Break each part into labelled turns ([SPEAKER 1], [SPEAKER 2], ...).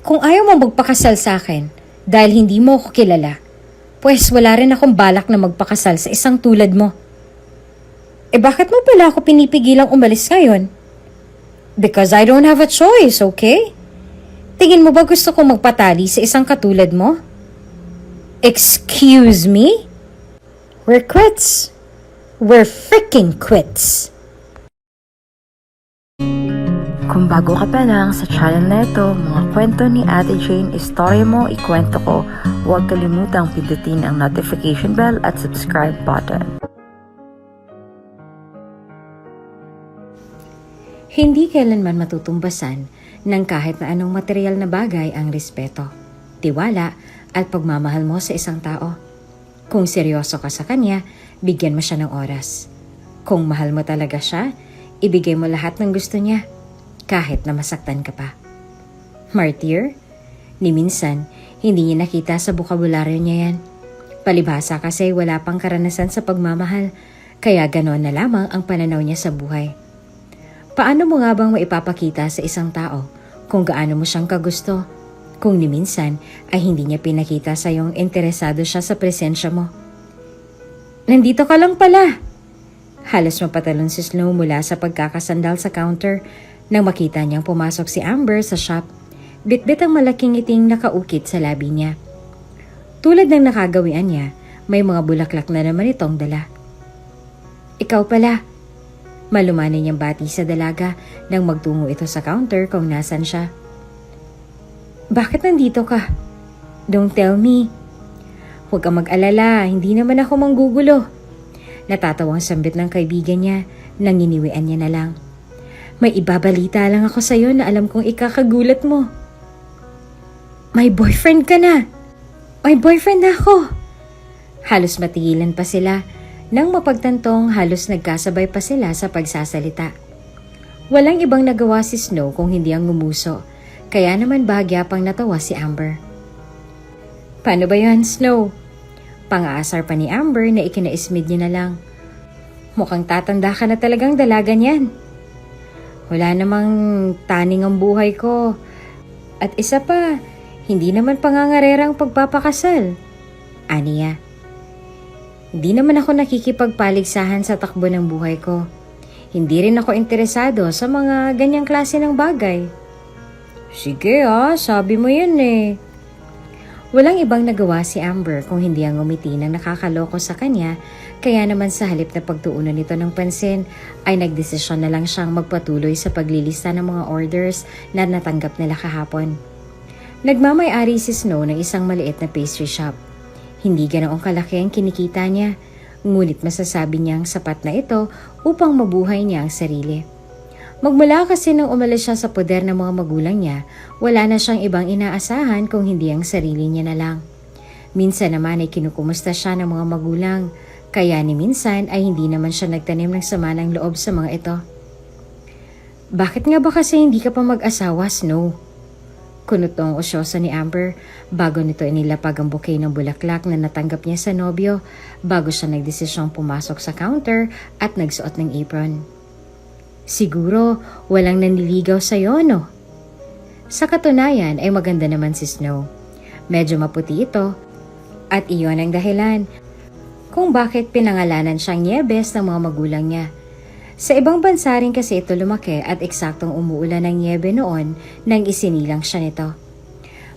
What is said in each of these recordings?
[SPEAKER 1] Kung ayaw mo magpakasal sa akin dahil hindi mo ako kilala, pues wala rin akong balak na magpakasal sa isang tulad mo. Bakit mo pala ako pinipigilang umalis ngayon? Because I don't have a choice, okay? Tingin mo ba gusto kong magpatali sa isang katulad mo? Excuse me? We're quits. We're freaking quits.
[SPEAKER 2] Kung bago ka pa lang sa channel na ito, mga kwento ni Ate Jane, istorya mo, ikwento ko, huwag kalimutang pindutin ang notification bell at subscribe button.
[SPEAKER 1] Hindi kailanman matutumbasan ng kahit na anong material na bagay ang respeto, tiwala at pagmamahal mo sa isang tao. Kung seryoso ka sa kanya, bigyan mo siya ng oras. Kung mahal mo talaga siya, ibigay mo lahat ng gusto niya, kahit na masaktan ka pa. Martyr? Ni minsan, hindi niya nakita sa bukabularyo niya yan. Palibhasa kasi wala pang karanasan sa pagmamahal, kaya ganoon na lamang ang pananaw niya sa buhay. Paano mo nga bang maipapakita sa isang tao kung gaano mo siyang kagusto, kung ni minsan ay hindi niya pinakita sa iyong interesado siya sa presensya mo? Nandito ka lang pala! Halos mapatalon si Snow mula sa pagkakasandal sa counter nang makita niyang pumasok si Amber sa shop. Bitbit ang malaking ngiting nakaukit sa labi niya. Tulad ng nakagawian niya, may mga bulaklak na naman itong dala. Ikaw pala! Malumanay niyang bati sa dalaga nang magtungo ito sa counter kung nasan siya. Bakit nandito ka? Don't tell me. Huwag kang mag-alala, hindi naman ako manggugulo. Natatawang sambit ng kaibigan niya nang iniwian niya na lang. May ibabalita lang ako sa'yo na alam kong ikakagulat mo. May boyfriend ka na. May boyfriend na ako. Halos matigilan pa sila nang mapagtantong halos nagkasabay pa sila sa pagsasalita. Walang ibang nagawa si Snow kung hindi ang ngumuso, kaya naman bahagya pang natawa si Amber. Paano ba yan, Snow? Pang-aasar pa ni Amber na ikinaismid niya na lang. Mukhang tatanda ka na talagang dalaga niyan. Wala namang taning ang buhay ko. At isa pa, hindi naman pangangarerang pagpapakasal. Aniya. Hindi naman ako nakikipagpaligsahan sa takbo ng buhay ko. Hindi rin ako interesado sa mga ganyang klase ng bagay. Sige sabi mo yan eh. Walang ibang nagawa si Amber kung hindi ang ngumiti ng nakakaloko sa kanya, kaya naman sa halip na pagtuunan nito ng pansin, ay nagdesisyon na lang siyang magpatuloy sa paglilista ng mga orders na natanggap nila kahapon. Nagmamay-ari si Snow ng isang maliit na pastry shop. Hindi ganoong kalaki ang kinikita niya, ngunit masasabi niyang sapat na ito upang mabuhay niya ang sarili. Magmula kasi nang umalis siya sa poder ng mga magulang niya, wala na siyang ibang inaasahan kung hindi ang sarili niya na lang. Minsan naman ay kinukumusta siya ng mga magulang, kaya ni minsan ay hindi naman siya nagtanim ng sama ng loob sa mga ito. Bakit nga ba kasi hindi ka pa mag-asawa, Snow? Kunutong osyoso ni Amber bago nito inilapag ang bouquet ng bulaklak na natanggap niya sa nobyo bago siya nagdesisyong pumasok sa counter at nagsuot ng apron. Siguro walang naniligaw sa'yo, no? Sa katunayan ay maganda naman si Snow. Medyo maputi ito at iyon ang dahilan kung bakit pinangalanan siyang Niebes ng mga magulang niya. Sa ibang bansa rin kasi ito lumaki at eksaktong umuulan ng niebe noon nang isinilang siya nito.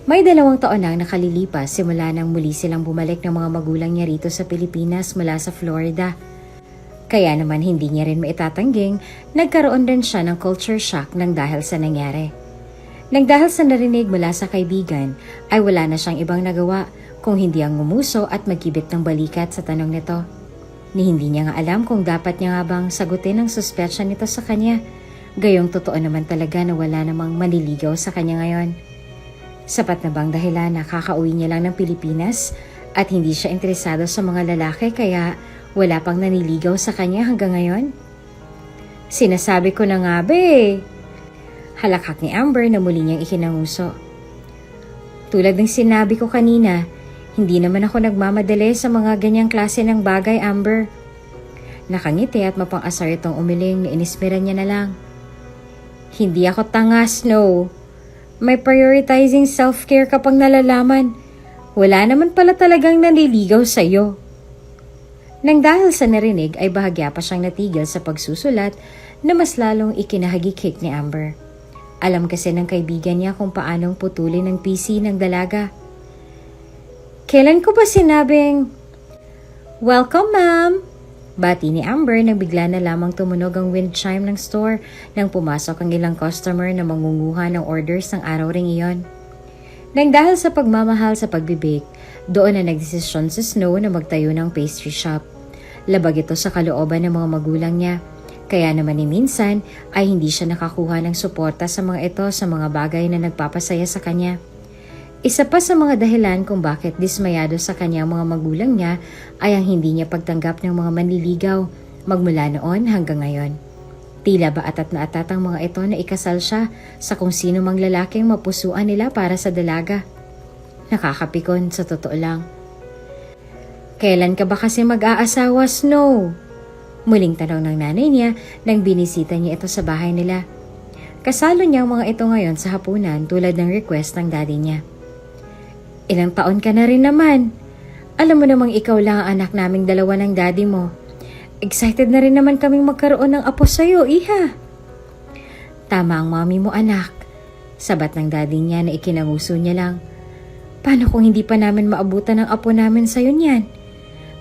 [SPEAKER 1] May 2 taon nang nakalilipas simula nang muli silang bumalik ng mga magulang niya rito sa Pilipinas mula sa Florida. Kaya naman hindi niya rin maitatangging nagkaroon din siya ng culture shock nang dahil sa nangyari. Nang dahil sa narinig mula sa kaibigan ay wala na siyang ibang nagawa kung hindi ang ngumuso at magkibit ng balikat sa tanong nito. Ni hindi niya nga alam kung dapat niya nga bang sagutin ang suspetsya nito sa kanya. Gayong totoo naman talaga na wala namang manliligaw sa kanya ngayon. Sapat na bang dahilan na kakauwi niya lang ng Pilipinas at hindi siya interesado sa mga lalaki kaya wala pang naniligaw sa kanya hanggang ngayon? Sinasabi ko na nga be. Halakhak ni Amber na muli niyang ikinanguso. Tulad ng sinabi ko kanina, hindi naman ako nagmamadali sa mga ganyang klase ng bagay, Amber. Nakangiti at mapang-asar itong umiling na inismeran niya na lang. Hindi ako tanga, Snow. May prioritizing self-care ka pang nalalaman. Wala naman pala talagang naliligaw sa'yo. Nang dahil sa narinig ay bahagya pa siyang natigil sa pagsusulat na mas lalong ikinahagikik ni Amber. Alam kasi ng kaibigan niya kung paanong putulin ang PC ng dalaga. Kailan ko ba sinabing, "Welcome, ma'am"? Bati ni Amber nang bigla na lamang tumunog ang wind chime ng store nang pumasok ang ilang customer na mangunguha ng orders ng araw ring iyon. Nang dahil sa pagmamahal sa pagbibake, doon na nagdesisyon si Snow na magtayo ng pastry shop. Labag ito sa kalooban ng mga magulang niya. Kaya naman ni minsan ay hindi siya nakakuha ng suporta sa mga ito sa mga bagay na nagpapasaya sa kanya. Isa pa sa mga dahilan kung bakit dismayado sa kanya mga magulang niya ay ang hindi niya pagtanggap ng mga manliligaw magmula noon hanggang ngayon. Tila ba atat na atat ang mga ito na ikasal siya sa kung sino mang lalaking mapusuan nila para sa dalaga. Nakakapikon sa totoo lang. Kailan ka ba kasi mag-aasawa, Snow? Muling tanong ng nanay niya nang binisita niya ito sa bahay nila. Kasalo niya ang mga ito ngayon sa hapunan tulad ng request ng daddy niya. Ilang taon ka na rin naman. Alam mo namang ikaw lang ang anak naming dalawa ng daddy mo. Excited na rin naman kaming magkaroon ng apo sa'yo, iha. Tama ang mami mo, anak. Sabat ng daddy niya na ikinanguso niya lang. Paano kung hindi pa namin maabutan ang apo namin sa'yo niyan?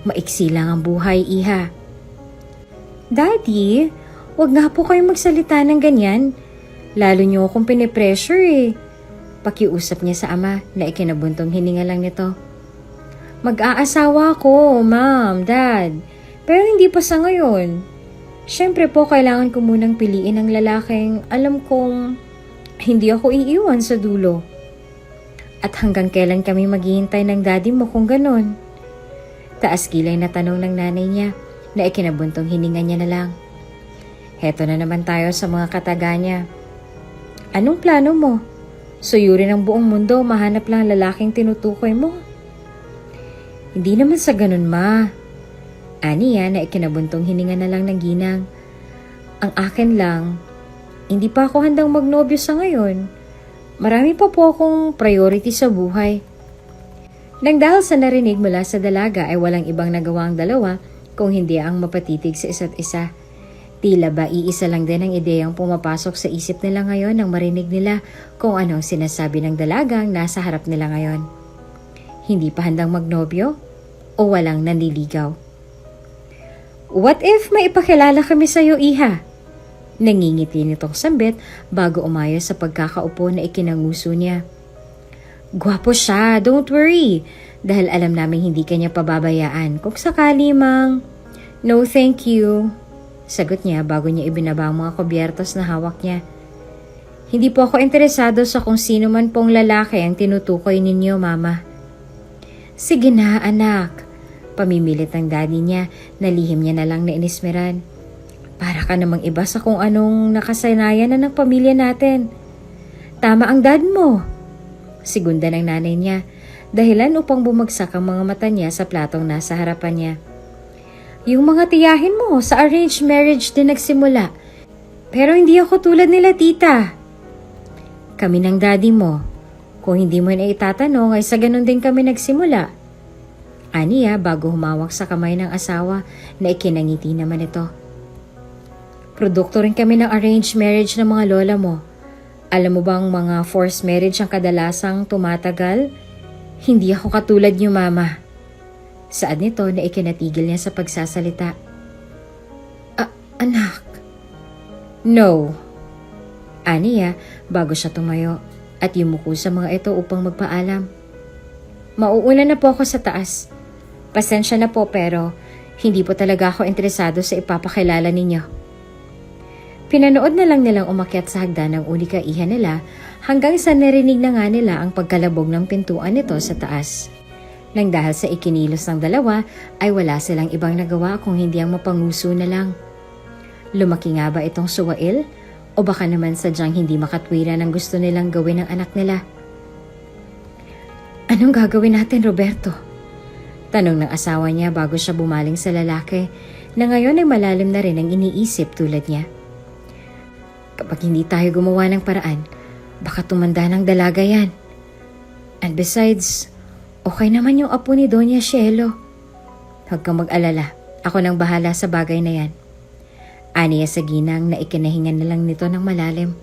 [SPEAKER 1] Maiksi lang ang buhay, iha. Daddy, wag nga po kayong magsalita ng ganyan. Lalo niyo akong pinipressure eh. Pakiusap niya sa ama na ikinabuntong hininga lang nito. Mag-aasawa ko, ma'am, dad. Pero hindi pa sa ngayon. Siyempre po kailangan ko munang piliin ang lalaking alam kong hindi ako iiwan sa dulo. At hanggang kailan kami maghihintay ng daddy mo kung ganon? Taas kilay na tanong ng nanay niya na ikinabuntong hininga niya na lang. Heto na naman tayo sa mga kataga niya. Anong plano mo? Suyurin ang buong mundo, mahanap lang lalaking tinutukoy mo. Hindi naman sa ganun, ma. Aniya na ikinabuntong hininga na lang ng ginang. Ang akin lang, hindi pa ako handang magnobyo sa ngayon. Marami pa po akong priority sa buhay. Nang dahil sa narinig mula sa dalaga ay walang ibang nagawa ang dalawa kung hindi ang mapatitig sa isa't isa. Tila ba iisa lang din ang ideyang pumapasok sa isip nila ngayon nang marinig nila kung anong sinasabi ng dalagang nasa harap nila ngayon. Hindi pa handang magnobyo o walang nanliligaw? What if may ipakilala kami sa'yo, iha? Nangingiti nitong sambit bago umayo sa pagkakaupo na ikinanguso niya. Gwapo siya, don't worry. Dahil alam namin hindi kanya pababayaan kung sakali mang. No thank you. Sagot niya bago niya ibinaba ang mga kubyertos na hawak niya. Hindi po ako interesado sa kung sino man pong lalaki ang tinutukoy ninyo, mama. Sige na, anak. Pamimilit ng daddy niya na lihim niya na lang na inismeran. Para ka namang iba sa kung anong nakasanayan na ng pamilya natin. Tama ang dad mo. Sigunda ng nanay niya, dahilan upang bumagsak ang mga mata niya sa platong nasa harapan niya. Yung mga tiyahin mo sa arranged marriage din nagsimula. Pero hindi ako tulad nila, tita. Kami ng daddy mo. Kung hindi mo na itatanong ay sa ganun din kami nagsimula. Aniya bago humawak sa kamay ng asawa na ikinangiti naman ito. Produkto rin kami ng arranged marriage ng mga lola mo. Alam mo bang mga forced marriage ang kadalasang tumatagal? Hindi ako katulad niyo, mama. Saad nito na ikinatigil niya sa pagsasalita. Anak. No. Aniya bago siya tumayo at yumuko sa mga ito upang magpaalam. Mauuna na po ako sa taas. Pasensya na po pero hindi po talaga ako interesado sa ipapakilala ninyo. Pinanood na lang nilang umakyat sa hagdan ng unika iha nila hanggang sa narinig na nga nila ang pagkalabog ng pintuan nito sa taas. Nang dahil sa ikinilos ng dalawa ay wala silang ibang nagawa kung hindi ang mapanguso na lang. Lumaki nga ba itong suwail o baka naman sadyang hindi makatwiran ang gusto nilang gawin ng anak nila? Anong gagawin natin, Roberto? Tanong ng asawa niya bago siya bumaling sa lalaki na ngayon ay malalim na rin ang iniisip tulad niya. Kapag hindi tayo gumawa ng paraan, Baka tumanda ng dalaga yan. And besides, okay naman yung apo ni Doña Cielo. Huwag kang mag-alala, ako nang bahala sa bagay na yan. Aniya sa ginang na ikinahingan na lang nito ng malalim.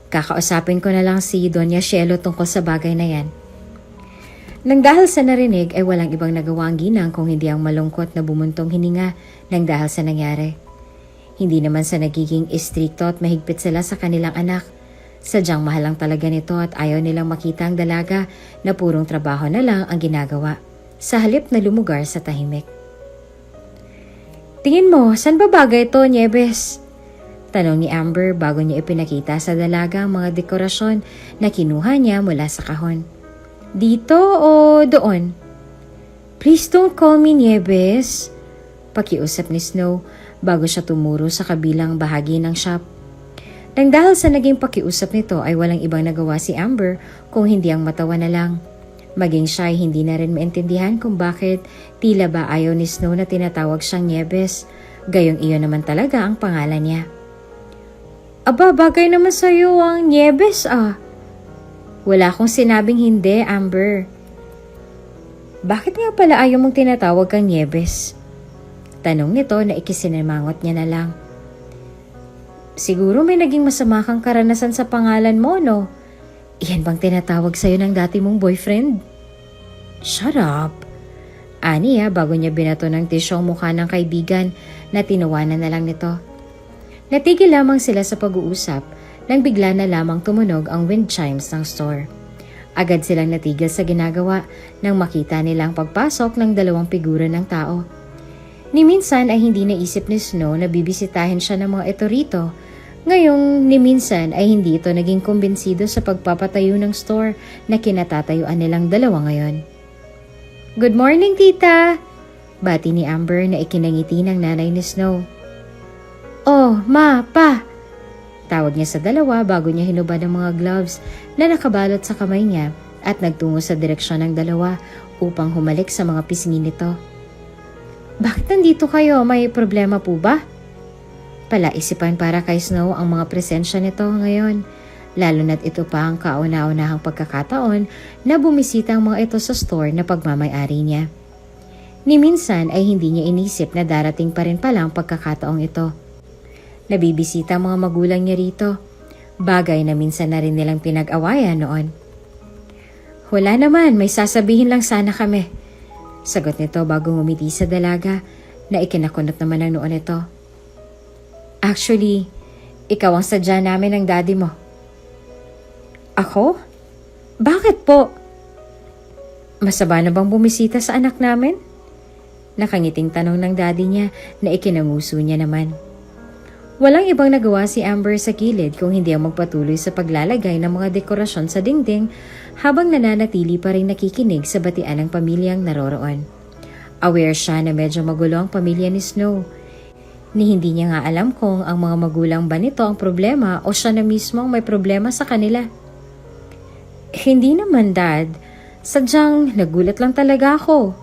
[SPEAKER 1] Kakausapin ko na lang si Doña Cielo tungkol sa bagay na yan. Nang dahil sa narinig ay walang ibang nagawa ang ginang kung hindi ang malungkot na bumuntong hininga nang dahil sa nangyari. Hindi naman sa nagiging istrikto at mahigpit sila sa kanilang anak. Sadyang mahal lang talaga nito at ayaw nilang makita ang dalaga na purong trabaho na lang ang ginagawa sa halip na lumugar sa tahimik. Tingin mo, saan ba bagay ito, Nieves? Tanong ni Amber bago niya ipinakita sa dalaga ang mga dekorasyon na kinuha niya mula sa kahon. Dito o doon? Please don't call me Nieves. Pakiusap ni Snow bago siya tumuro sa kabilang bahagi ng shop. Nang dahil sa naging pakiusap nito ay walang ibang nagawa si Amber kung hindi ang matawa na lang. Maging siya ay hindi na rin maintindihan kung bakit tila ba ayaw ni Snow na tinatawag siyang Nieves. Gayong iyon naman talaga ang pangalan niya. Aba, bagay naman sa'yo ang Nieves ah. Wala akong sinabing hindi, Amber. Bakit nga pala ayaw mong tinatawag kang Nieves? Tanong nito na ikisinamangot niya na lang. Siguro may naging masama kang karanasan sa pangalan mo, no? Iyan bang tinatawag sa'yo ng dati mong boyfriend? Shut up! Aniya bago niya binato ng tisyo ang mukha ng kaibigan na tinawanan na lang nito. Natigil lamang sila sa pag-uusap nang bigla na lamang tumunog ang wind chimes ng store. Agad silang natigil sa ginagawa nang makita nilang pagpasok ng dalawang figura ng tao. Ni minsan ay hindi naisip ni Snow na bibisitahin siya ng mga ito rito. Ngayong ni minsan ay hindi ito naging kumbinsido sa pagpapatayo ng store na kinatatayuan nilang dalawa ngayon. Good morning, tita! Bati ni Amber na ikinangiti ng nanay ni Snow. Oh, ma, pa! Tawag niya sa dalawa bago niya hinubad ang mga gloves na nakabalot sa kamay niya at nagtungo sa direksyon ng dalawa upang humalik sa mga pisngi nito. Bakit nandito kayo? May problema po ba? Palaisipan para kay Snow ang mga presensya nito ngayon, lalo na't ito pa ang kauna-unahang pagkakataon na bumisita ang mga ito sa store na pagmamay-ari niya. Ni minsan ay hindi niya inisip na darating pa rin pala ang pagkakataong ito. Nabibisita ang mga magulang niya rito, bagay na minsan na rin nilang pinag-awayan noon. Wala naman, may sasabihin lang sana kami. Sagot nito bago ngumiti sa dalaga na ikinakunot naman ang noon nito. Actually, ikaw ang sadya namin ng daddy mo. Ako? Bakit po? Masaba na bang bumisita sa anak namin? Nakangiting tanong ng daddy niya na ikinanguso niya naman. Walang ibang nagawa si Amber sa gilid kung hindi ang magpatuloy sa paglalagay ng mga dekorasyon sa dingding habang nananatili pa rin nakikinig sa batian ng pamilyang naroroon. Aware siya na medyo magulo ang pamilya ni Snow. Ni hindi niya nga alam kung ang mga magulang ba nito ang problema o siya na mismo ang may problema sa kanila. Hindi naman, Dad. Sadyang nagulat lang talaga ako.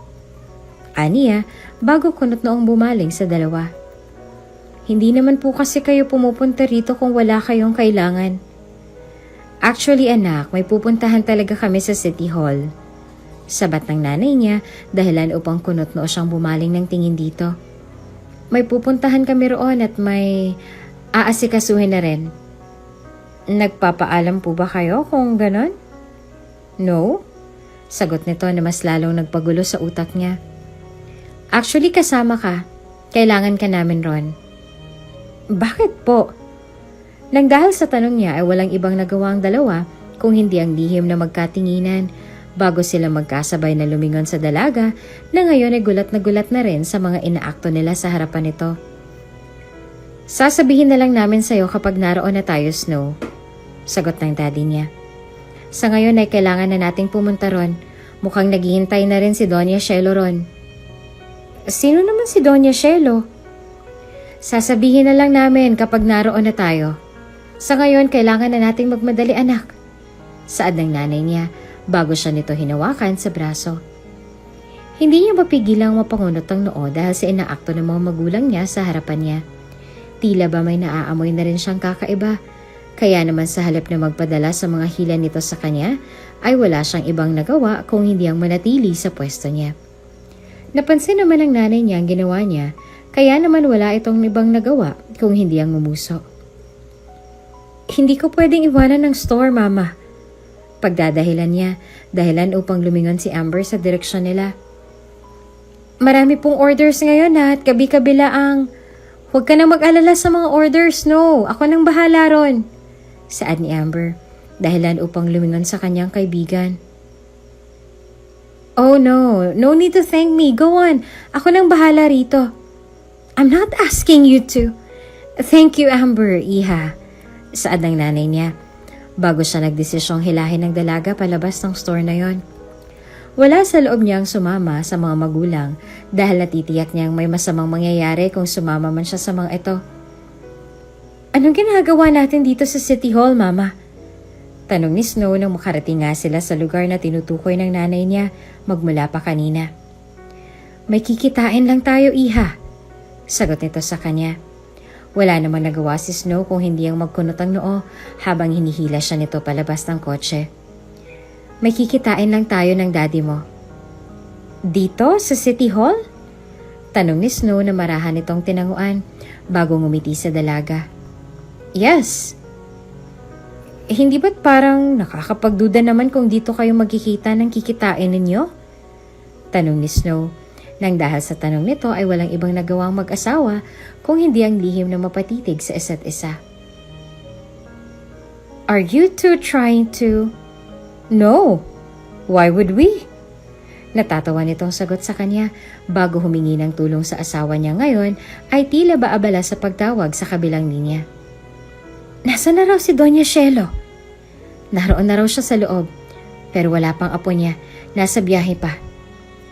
[SPEAKER 1] Aniya bago kunot noong bumaling sa dalawa. Hindi naman po kasi kayo pumupunta rito kung wala kayong kailangan. Actually anak, may pupuntahan talaga kami sa City Hall. Sabat ng nanay niya dahilan upang kunot noo siyang bumaling ng tingin dito. May pupuntahan kami roon at may aasikasuhin na rin. Nagpapaalam po ba kayo kung ganon? No? Sagot nito na mas lalong nagpagulo sa utak niya. Actually kasama ka. Kailangan ka namin ron. Bakit po? Nang dahil sa tanong niya ay walang ibang nagawa ang dalawa kung hindi ang lihim na magkatinginan bago sila magkasabay na lumingon sa dalaga na ngayon ay gulat na rin sa mga inaakto nila sa harapan nito. Sasabihin na lang namin sa'yo kapag naroon na tayo, Snow. Sagot ng daddy niya. Sa ngayon ay kailangan na nating pumunta ron. Mukhang naghihintay na rin si Doña Cielo ron. Sino naman si Doña Cielo? Sasabihin na lang namin kapag naroon na tayo. Sa ngayon, kailangan na nating magmadali, anak. Saad ng nanay niya bago siya nito hinawakan sa braso. Hindi niya mapigilang mapangunot ang noo dahil sa inaakto ng mga magulang niya sa harapan niya. Tila ba may naaamoy na rin siyang kakaiba Kaya naman sa halip na magpadala sa mga hila nito sa kanya, ay wala siyang ibang nagawa kung hindi ang manatili sa pwesto niya. Napansin naman ng nanay niya ang ginawa niya, kaya naman wala itong ibang nagawa kung hindi ang ngumuso. Hindi ko pwedeng iwanan ng store, Mama. Pagdadahilan niya, dahilan upang lumingon si Amber sa direksyon nila. Marami pong orders ngayon at kabi-kabila ang... Huwag ka nang mag-alala sa mga orders, no. Ako nang bahala ron. Saad ni Amber, dahilan upang lumingon sa kanyang kaibigan. Oh no, no need to thank me. Go on. Ako nang bahala rito. I'm not asking you to. Thank you, Amber, iha. Saad ng nanay niya, bago siya nagdesisyong hilahin ng dalaga palabas ng store na yon. Wala sa loob niyang sumama sa mga magulang dahil natitiyak niyang may masamang mangyayari kung sumama man siya sa mga ito. Anong ginagawa natin dito sa City Hall, Mama? Tanong ni Snow nang makarating nga sila sa lugar na tinutukoy ng nanay niya magmula pa kanina. May kikitain lang tayo, iha. Sagot nito sa kanya. Wala namang nagawa si Snow kung hindi ang magkunot ang noo habang hinihila siya nito palabas ng kotse. May kikitain lang tayo ng daddy mo. Dito sa City Hall? Tanong ni Snow na marahan itong tinanguan bago ngumiti sa dalaga. Yes. Hindi ba't parang nakakapagduda naman kung dito kayo magkikita ng kikitain ninyo? Tanong ni Snow. Nang dahil sa tanong nito ay walang ibang nagawang mag-asawa kung hindi ang lihim na mapatitig sa isa't isa. Are you two trying to... No. Why would we? Natatawa nitong sagot sa kanya bago humingi ng tulong sa asawa niya ngayon ay tila ba abala sa pagtawag sa kabilang linya. Nasaan na raw si Doña Shelo? Naroon na raw siya sa loob, pero wala pang apo niya, nasa biyahe pa.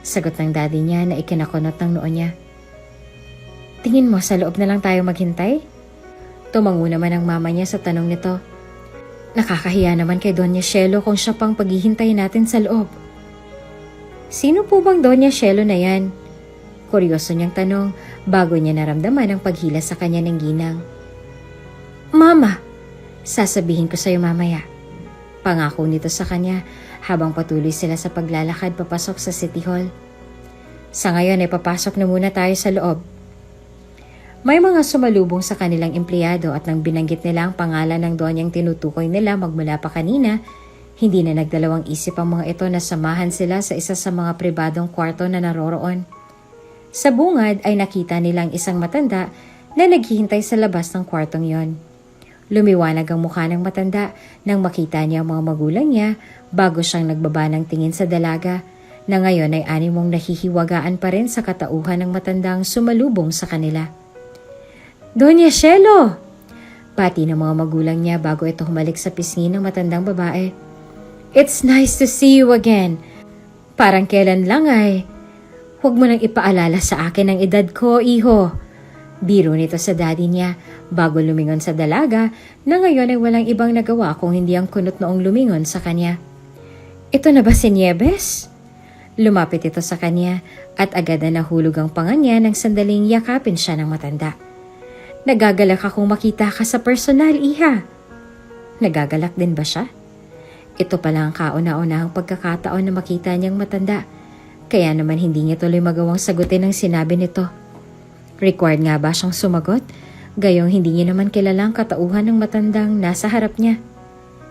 [SPEAKER 1] Sagot ng daddy niya na ikinakunot ng noo niya. Tingin mo sa loob na lang tayo maghintay? Tumango naman ang mama niya sa tanong nito. Nakakahiya naman kay Doña Shelo kung siya pang paghihintayin natin sa loob. Sino po bang Doña Shelo na yan? Kuryoso niyang tanong bago niya naramdaman ang paghila sa kanya ng ginang. Mama, sasabihin ko sa'yo mamaya. Pangako nito sa kanya habang patuloy sila sa paglalakad papasok sa City Hall. Sa ngayon ay papasok na muna tayo sa loob. May mga sumalubong sa kanilang empleyado at nang binanggit nila ang pangalan ng donyang tinutukoy nila magmula pa kanina, hindi na nagdalawang isip ang mga ito na samahan sila sa isa sa mga pribadong kwarto na naroroon. Sa bungad ay nakita nilang isang matanda na naghihintay sa labas ng kwartong yon. Lumiwanag ang mukha ng matanda nang makita niya ang mga magulang niya bago siyang nagbaba ng tingin sa dalaga na ngayon ay animong nahihiwagaan pa rin sa katauhan ng matandang sumalubong sa kanila. Doña Shelo! Pati ng mga magulang niya bago ito humalik sa pisngi ng matandang babae. It's nice to see you again. Parang kailan lang ay. Huwag mo nang ipaalala sa akin ang edad ko, iho. Biro nito sa daddy niya bago lumingon sa dalaga na ngayon ay walang ibang nagawa kung hindi ang kunot noong lumingon sa kanya. Ito na ba si Nieves? Lumapit ito sa kanya at agad na nahulog ang panga niya nang sandaling yakapin siya ng matanda. Nagagalak akong makita ka sa personal, iha. Nagagalak din ba siya? Ito pala ang kauna-unahang pagkakataon na makita niyang matanda, kaya naman hindi niya tuloy magawang sagutin ang sinabi nito. Required nga ba siyang sumagot? Gayong hindi niya naman kilalang katauhan ng matandang nasa harap niya.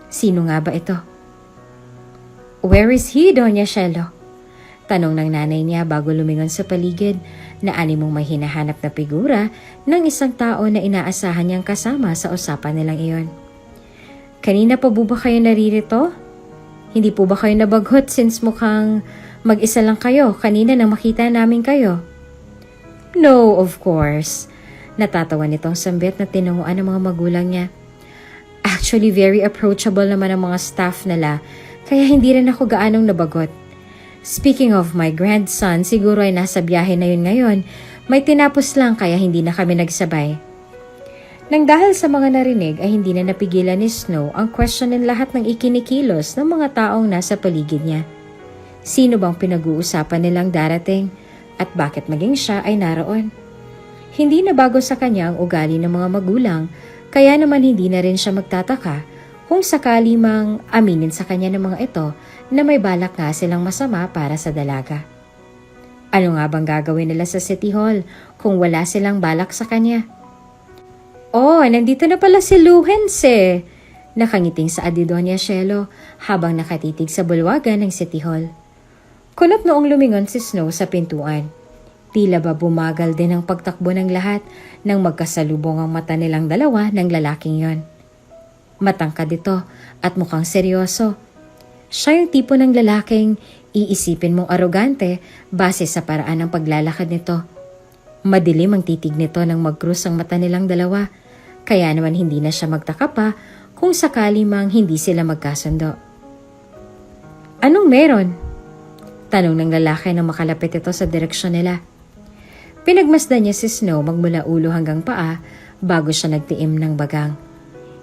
[SPEAKER 1] Sino nga ba ito? Where is he, Doña Shelo? Tanong ng nanay niya bago lumingon sa paligid na animong may hinahanap na figura ng isang tao na inaasahan niyang kasama sa usapan nilang iyon. Kanina pa ba kayo naririto? Hindi po ba kayo nabaghot since mukhang mag-isa lang kayo kanina nang makita namin kayo? No, of course. Natatawa nitong sambit na tinanguan ng mga magulang niya. Actually, very approachable naman ang mga staff nila kaya hindi rin ako gaanong nabagot. Speaking of my grandson, siguro ay nasa biyahe na yun ngayon. May tinapos lang kaya hindi na kami nagsabay. Nang dahil sa mga narinig ay hindi na napigilan ni Snow ang questionin lahat ng ikinikilos ng mga taong nasa paligid niya. Sino bang pinag-uusapan nilang darating at bakit maging siya ay naroon? Hindi na bago sa kanya ang ugali ng mga magulang Kaya naman hindi na rin siya magtataka kung sakali mang aminin sa kanya ng mga ito na may balak nga silang masama para sa dalaga. Ano nga bang gagawin nila sa City Hall kung wala silang balak sa kanya? Oh, nandito na pala si Luhens eh. Nakangiting sa adi Doña Shelo habang nakatitig sa bulwagan ng City Hall. Kunot noong lumingon si Snow sa pintuan. Tila ba bumagal din ang pagtakbo ng lahat nang magkasalubong ang mata nilang dalawa ng lalaking yon. Matangkad ito at mukhang seryoso. Siya yung tipo ng lalaking iisipin mong arogante base sa paraan ng paglalakad nito. Madilim ang titig nito nang mag-cruise ang mata nilang dalawa, kaya naman hindi na siya magtaka pa kung sakali mang hindi sila magkasundo. Anong meron? Tanong ng lalaki nang makalapit ito sa direksyon nila. Pinagmasdan niya si Snow magmula ulo hanggang paa bago siya nagtiim ng bagang.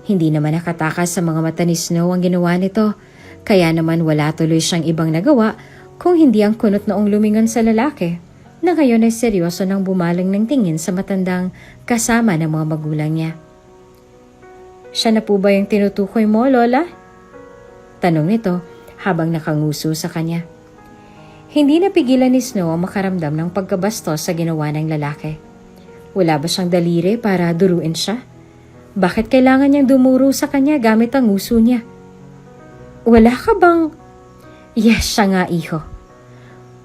[SPEAKER 1] Hindi naman nakatakas sa mga mata ni Snow ang ginawa nito, kaya naman wala tuloy siyang ibang nagawa kung hindi ang kunot noong lumingon sa lalaki na ngayon ay seryoso nang bumaling ng tingin sa matandang kasama ng mga magulang niya. Siya na po ba yung tinutukoy mo, Lola? Tanong nito habang nakanguso sa kanya. Hindi napigilan ni Snow ang makaramdam ng pagkabastos sa ginawa ng lalaki. Wala ba siyang daliri para duruin siya? Bakit kailangan niyang dumuro sa kanya gamit ang nguso niya? Wala ka bang... Yes, siya nga, iho.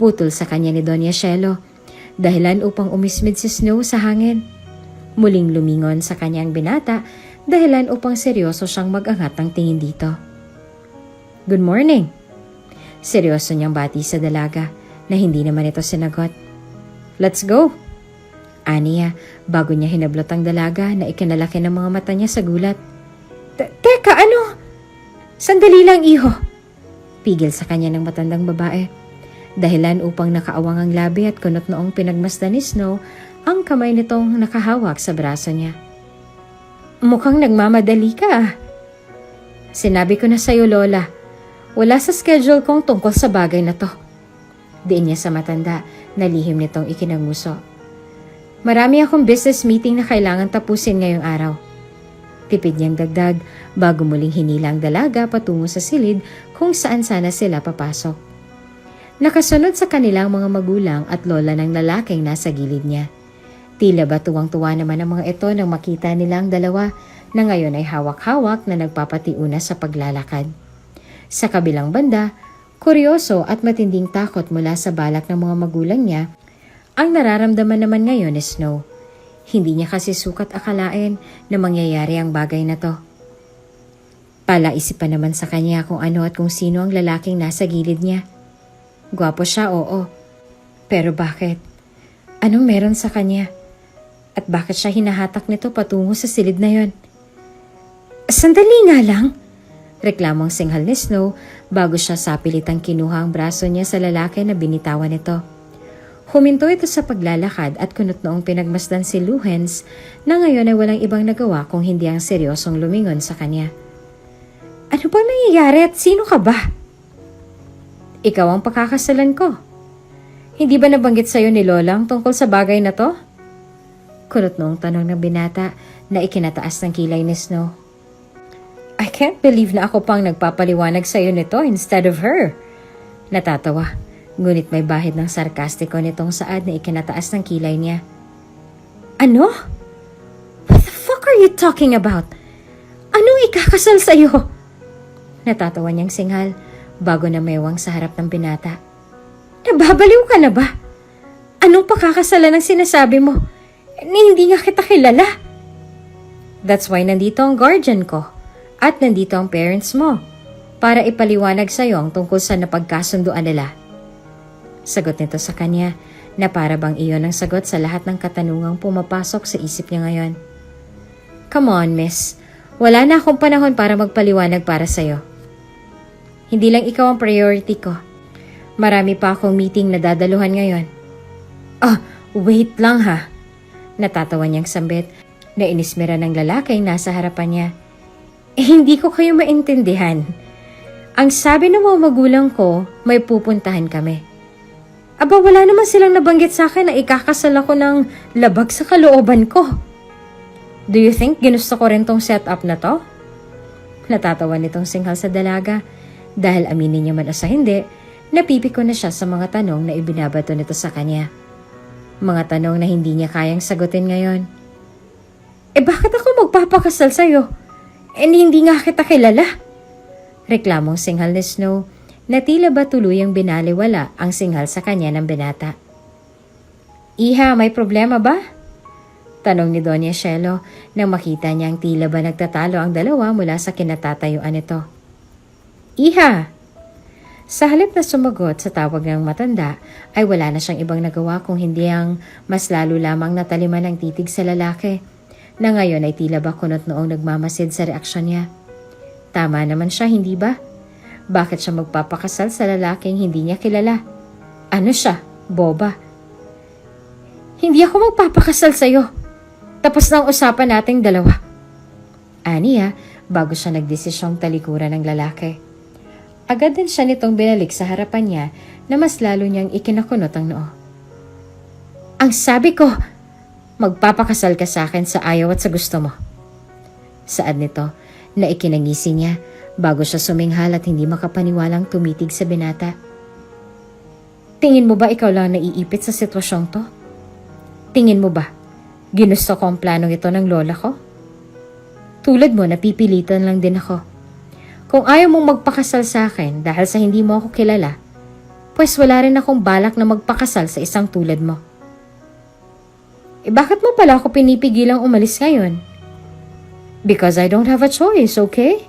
[SPEAKER 1] Putol sa kanya ni Doña Shelo, dahilan upang umismid si Snow sa hangin. Muling lumingon sa kanyang binata, dahilan upang seryoso siyang mag-angat ng tingin dito. Good morning. Seryoso niyang bati sa dalaga na hindi naman ito sinagot. Let's go. Aniya bago niya hinablot ang dalaga na ikinalaki ng mga mata niya sa gulat. Teka, ano? Sandali lang, iho. Pigil sa kanya ng matandang babae. Dahilan upang nakaawang ang labi at kunot noong pinagmasdan ni Snow ang kamay nitong nakahawak sa braso niya. Mukhang nagmamadali ka. Sinabi ko na sa'yo, Lola. Wala sa schedule kong tungkol sa bagay na to. Diin niya sa matanda na lihim nitong ikinanguso. Marami akong business meeting na kailangan tapusin ngayong araw. Tipid niyang dagdag bago muling hinila ang dalaga patungo sa silid kung saan sana sila papasok. Nakasunod sa kanilang mga magulang at lola ng lalaking nasa gilid niya. Tila ba tuwang-tuwa naman ang mga ito nang makita nila ang dalawa na ngayon ay hawak-hawak na nagpapatiuna sa paglalakad. Sa kabilang banda, kuryoso at matinding takot mula sa balak ng mga magulang niya ang nararamdaman naman ngayon ni Snow. Hindi niya kasi sukat akalain na mangyayari ang bagay na to. Palaisipan naman sa kanya kung ano at kung sino ang lalaking nasa gilid niya. Gwapo siya, oo. Pero bakit? Anong meron sa kanya? At bakit siya hinahatak nito patungo sa silid na yon? Sandali nga lang! Reklamong singhal ni Snow bago siya sapilitang kinuha ang braso niya sa lalaki na binitawan nito. Huminto ito sa paglalakad at kunot noong pinagmasdan si Luhens na ngayon ay walang ibang nagawa kung hindi ang seryosong lumingon sa kanya. Ano bang nangyayari at sino ka ba? Ikaw ang pakakasalan ko. Hindi ba nabanggit sa'yo ni Lola ang tungkol sa bagay na to? Kunot noong tanong ng binata na ikinataas ng kilay ni Snow. I can't believe na ako pang nagpapaliwanag sa'yo nito instead of her. Natatawa, ngunit may bahid ng sarkastiko nitong saad na ikinataas ng kilay niya. Ano? What the fuck are you talking about? Anong ikakasal sa'yo? Natatawa niyang singhal bago na mewang sa harap ng binata. Nababaliw ka na ba? Anong pakakasalan ang sinasabi mo? Hindi nga kita kilala. That's why nandito ang guardian ko. At nandito ang parents mo para ipaliwanag sa iyo ang tungkol sa napagkasunduan nila. Sagot nito sa kanya na para bang iyon ang sagot sa lahat ng katanungang pumapasok sa isip niya ngayon. Come on, miss. Wala na akong panahon para magpaliwanag para sa iyo. Hindi lang ikaw ang priority ko. Marami pa akong meeting na dadaluhan ngayon. Wait lang ha. Natatawa niyang sambit na inismera ng lalaking nasa harapan niya. Hindi ko kayo maintindihan. Ang sabi ng mga magulang ko, may pupuntahan kami. Aba, wala naman silang nabanggit sa akin na ikakasal ako ng labag sa kalooban ko. Do you think ginusto ko rin tong setup na to? Natatawa nitong singhal sa dalaga dahil aminin niya man o sa hindi, napipiko na siya sa mga tanong na ibinabato nito sa kanya. Mga tanong na hindi niya kayang sagutin ngayon. Bakit ako magpapakasal sa'yo? Hindi nga kita kilala. Reklamong singhal ni Snow na tila ba tuluyang binaliwala ang singhal sa kanya ng binata. Iha, may problema ba? Tanong ni Doña Shelo nang makita niyang tila ba nagtatalo ang dalawa mula sa kinatatayuan nito. Iha! Sa halip na sumagot sa tawag ng matanda ay wala na siyang ibang nagawa kung hindi ang mas lalo lamang nataliman ng titig sa lalaki na ngayon ay tila ba kunot noong nagmamasid sa reaksyon niya. Tama naman siya, hindi ba? Bakit siya magpapakasal sa lalaking hindi niya kilala? Ano siya? Boba? Hindi ako magpapakasal sa'yo. Tapos na ang usapan nating dalawa. Aniya, bago siya nagdesisyong talikuran ng lalaki. Agad din siya nitong binalik sa harapan niya na mas lalo niyang ikinakunot ang noo. Ang sabi ko, magpapakasal ka sa akin sa ayaw at sa gusto mo. Saad nito na ikinangisi niya bago siya suminghal at hindi makapaniwalang tumitig sa binata. Tingin mo ba ikaw lang naiipit sa sitwasyong to? Tingin mo ba ginusto ko ang planong ito ng lola ko? Tulad mo, napipilitan lang din ako. Kung ayaw mong magpakasal sa akin dahil sa hindi mo ako kilala, pues wala rin akong balak na magpakasal sa isang tulad mo. Bakit mo pala ako pinipigilang umalis ngayon? Because I don't have a choice, okay?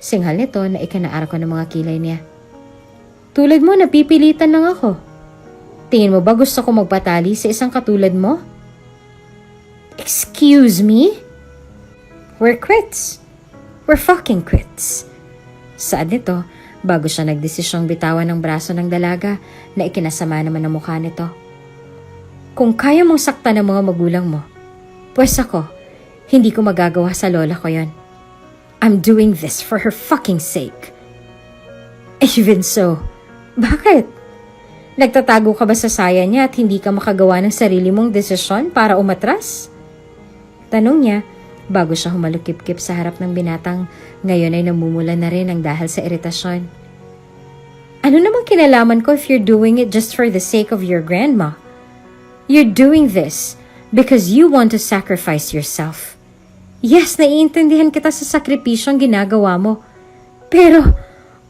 [SPEAKER 1] Singhal nito na ikanaar ko ng mga kilay niya. Tulad mo, napipilitan lang ako. Tingin mo ba gusto ko magpatali sa isang katulad mo? Excuse me? We're quits. We're fucking quits. Saad nito, bago siya nagdesisyong bitawan ng braso ng dalaga na ikinasama naman ang mukha nito. Kung kaya mong saktan ng mga magulang mo, pues ako, hindi ko magagawa sa lola ko yon. I'm doing this for her fucking sake. Even so, bakit? Nagtatago ka ba sa saya niya at hindi ka makagawa ng sarili mong desisyon para umatras? Tanong niya, bago siya humalukip-kip sa harap ng binatang ngayon ay namumula na rin ang dahil sa iritasyon. Ano namang kinalaman ko if you're doing it just for the sake of your grandma? You're doing this because you want to sacrifice yourself. Yes, naiintindihan kita sa sakripisyong ginagawa mo. Pero,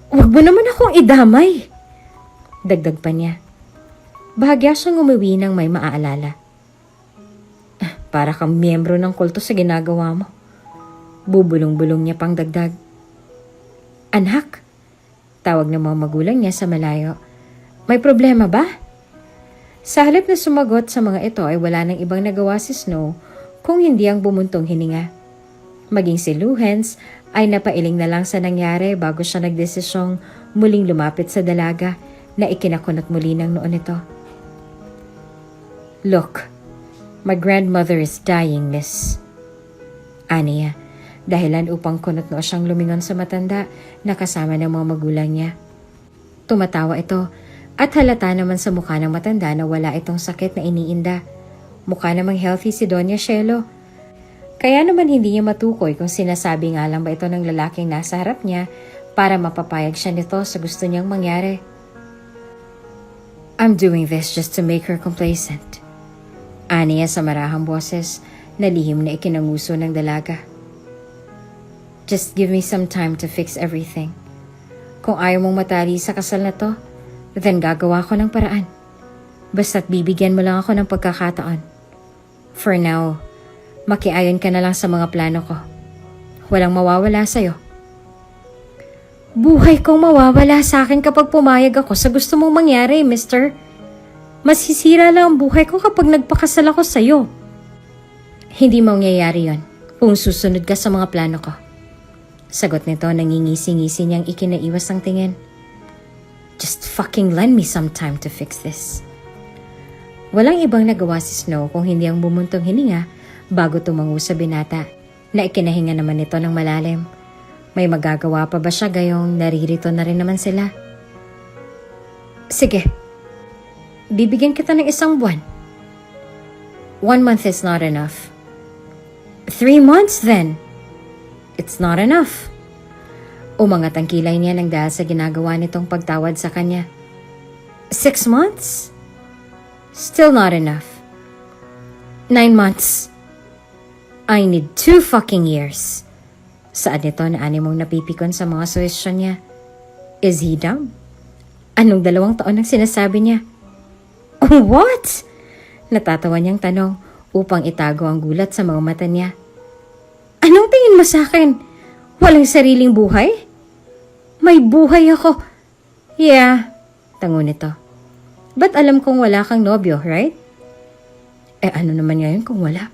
[SPEAKER 1] wag mo naman akong idamay. Dagdag pa niya. Bahagya siyang umuwi nang may maaalala. Para kang miyembro ng kulto sa ginagawa mo. Bubulong-bulong niya pang dagdag. Anak, tawag ng mga magulang niya sa malayo. May problema ba? Sa halip na sumagot sa mga ito ay wala nang ibang nagawa si Snow kung hindi ang bumuntong hininga. Maging si Luhens ay napailing na lang sa nangyari bago siya nagdesisyong muling lumapit sa dalaga na ikinakunot muli ng noon nito. Look, my grandmother is dying, miss. Aniya, dahilan upang kunot noo siyang lumingon sa matanda na kasama ng mga magulang niya. Tumatawa ito at halata naman sa mukha ng matanda na wala itong sakit na iniinda. Mukha namang healthy si Doña Shelo. Kaya naman hindi niya matukoy kung sinasabi nga lang ba ito ng lalaking nasa harap niya para mapapayag siya nito sa gusto niyang mangyari. I'm doing this just to make her complacent. Aniya sa marahang boses na lihim na ikinanguso ng dalaga. Just give me some time to fix everything. Kung ayaw mong matali sa kasal na to, then gagawa ko ng paraan. Basta't bibigyan mo lang ako ng pagkakataon. For now, makiayon ka na lang sa mga plano ko. Walang mawawala sa'yo. Buhay kong mawawala sa akin kapag pumayag ako sa gusto mong mangyari, mister. Masisira lang ang buhay ko kapag nagpakasal ako sa'yo. Hindi mangyayari yon kung susunod ka sa mga plano ko. Sagot nito nangingisi-ngisi niyang ikinaiwas ang tingin. Just fucking lend me some time to fix this. Walang ibang nagawa si Snow kung hindi ang bumuntong hininga bago tumango sa binata na ikinahinga naman nito ng malalim. May magagawa pa ba siya gayong naririto na rin naman sila? Sige, bibigyan kita ng 1 buwan. 1 month is not enough. 3 months then. It's not enough. Umangat ang kilay niya nang dahil sa ginagawa nitong pagtawad sa kanya. 6 months? Still not enough. 9 months. I need 2 fucking years. Saan nito na animong napipikon sa mga suwestyon niya? Is he dumb? Anong 2 taon ang sinasabi niya? What? Natatawa niyang tanong upang itago ang gulat sa mga mata niya. Anong tingin mo sa akin? Walang sariling buhay? May buhay ako. Yeah, tango nito. Ba't alam kong wala kang nobyo, right? Ano naman ngayon kung wala?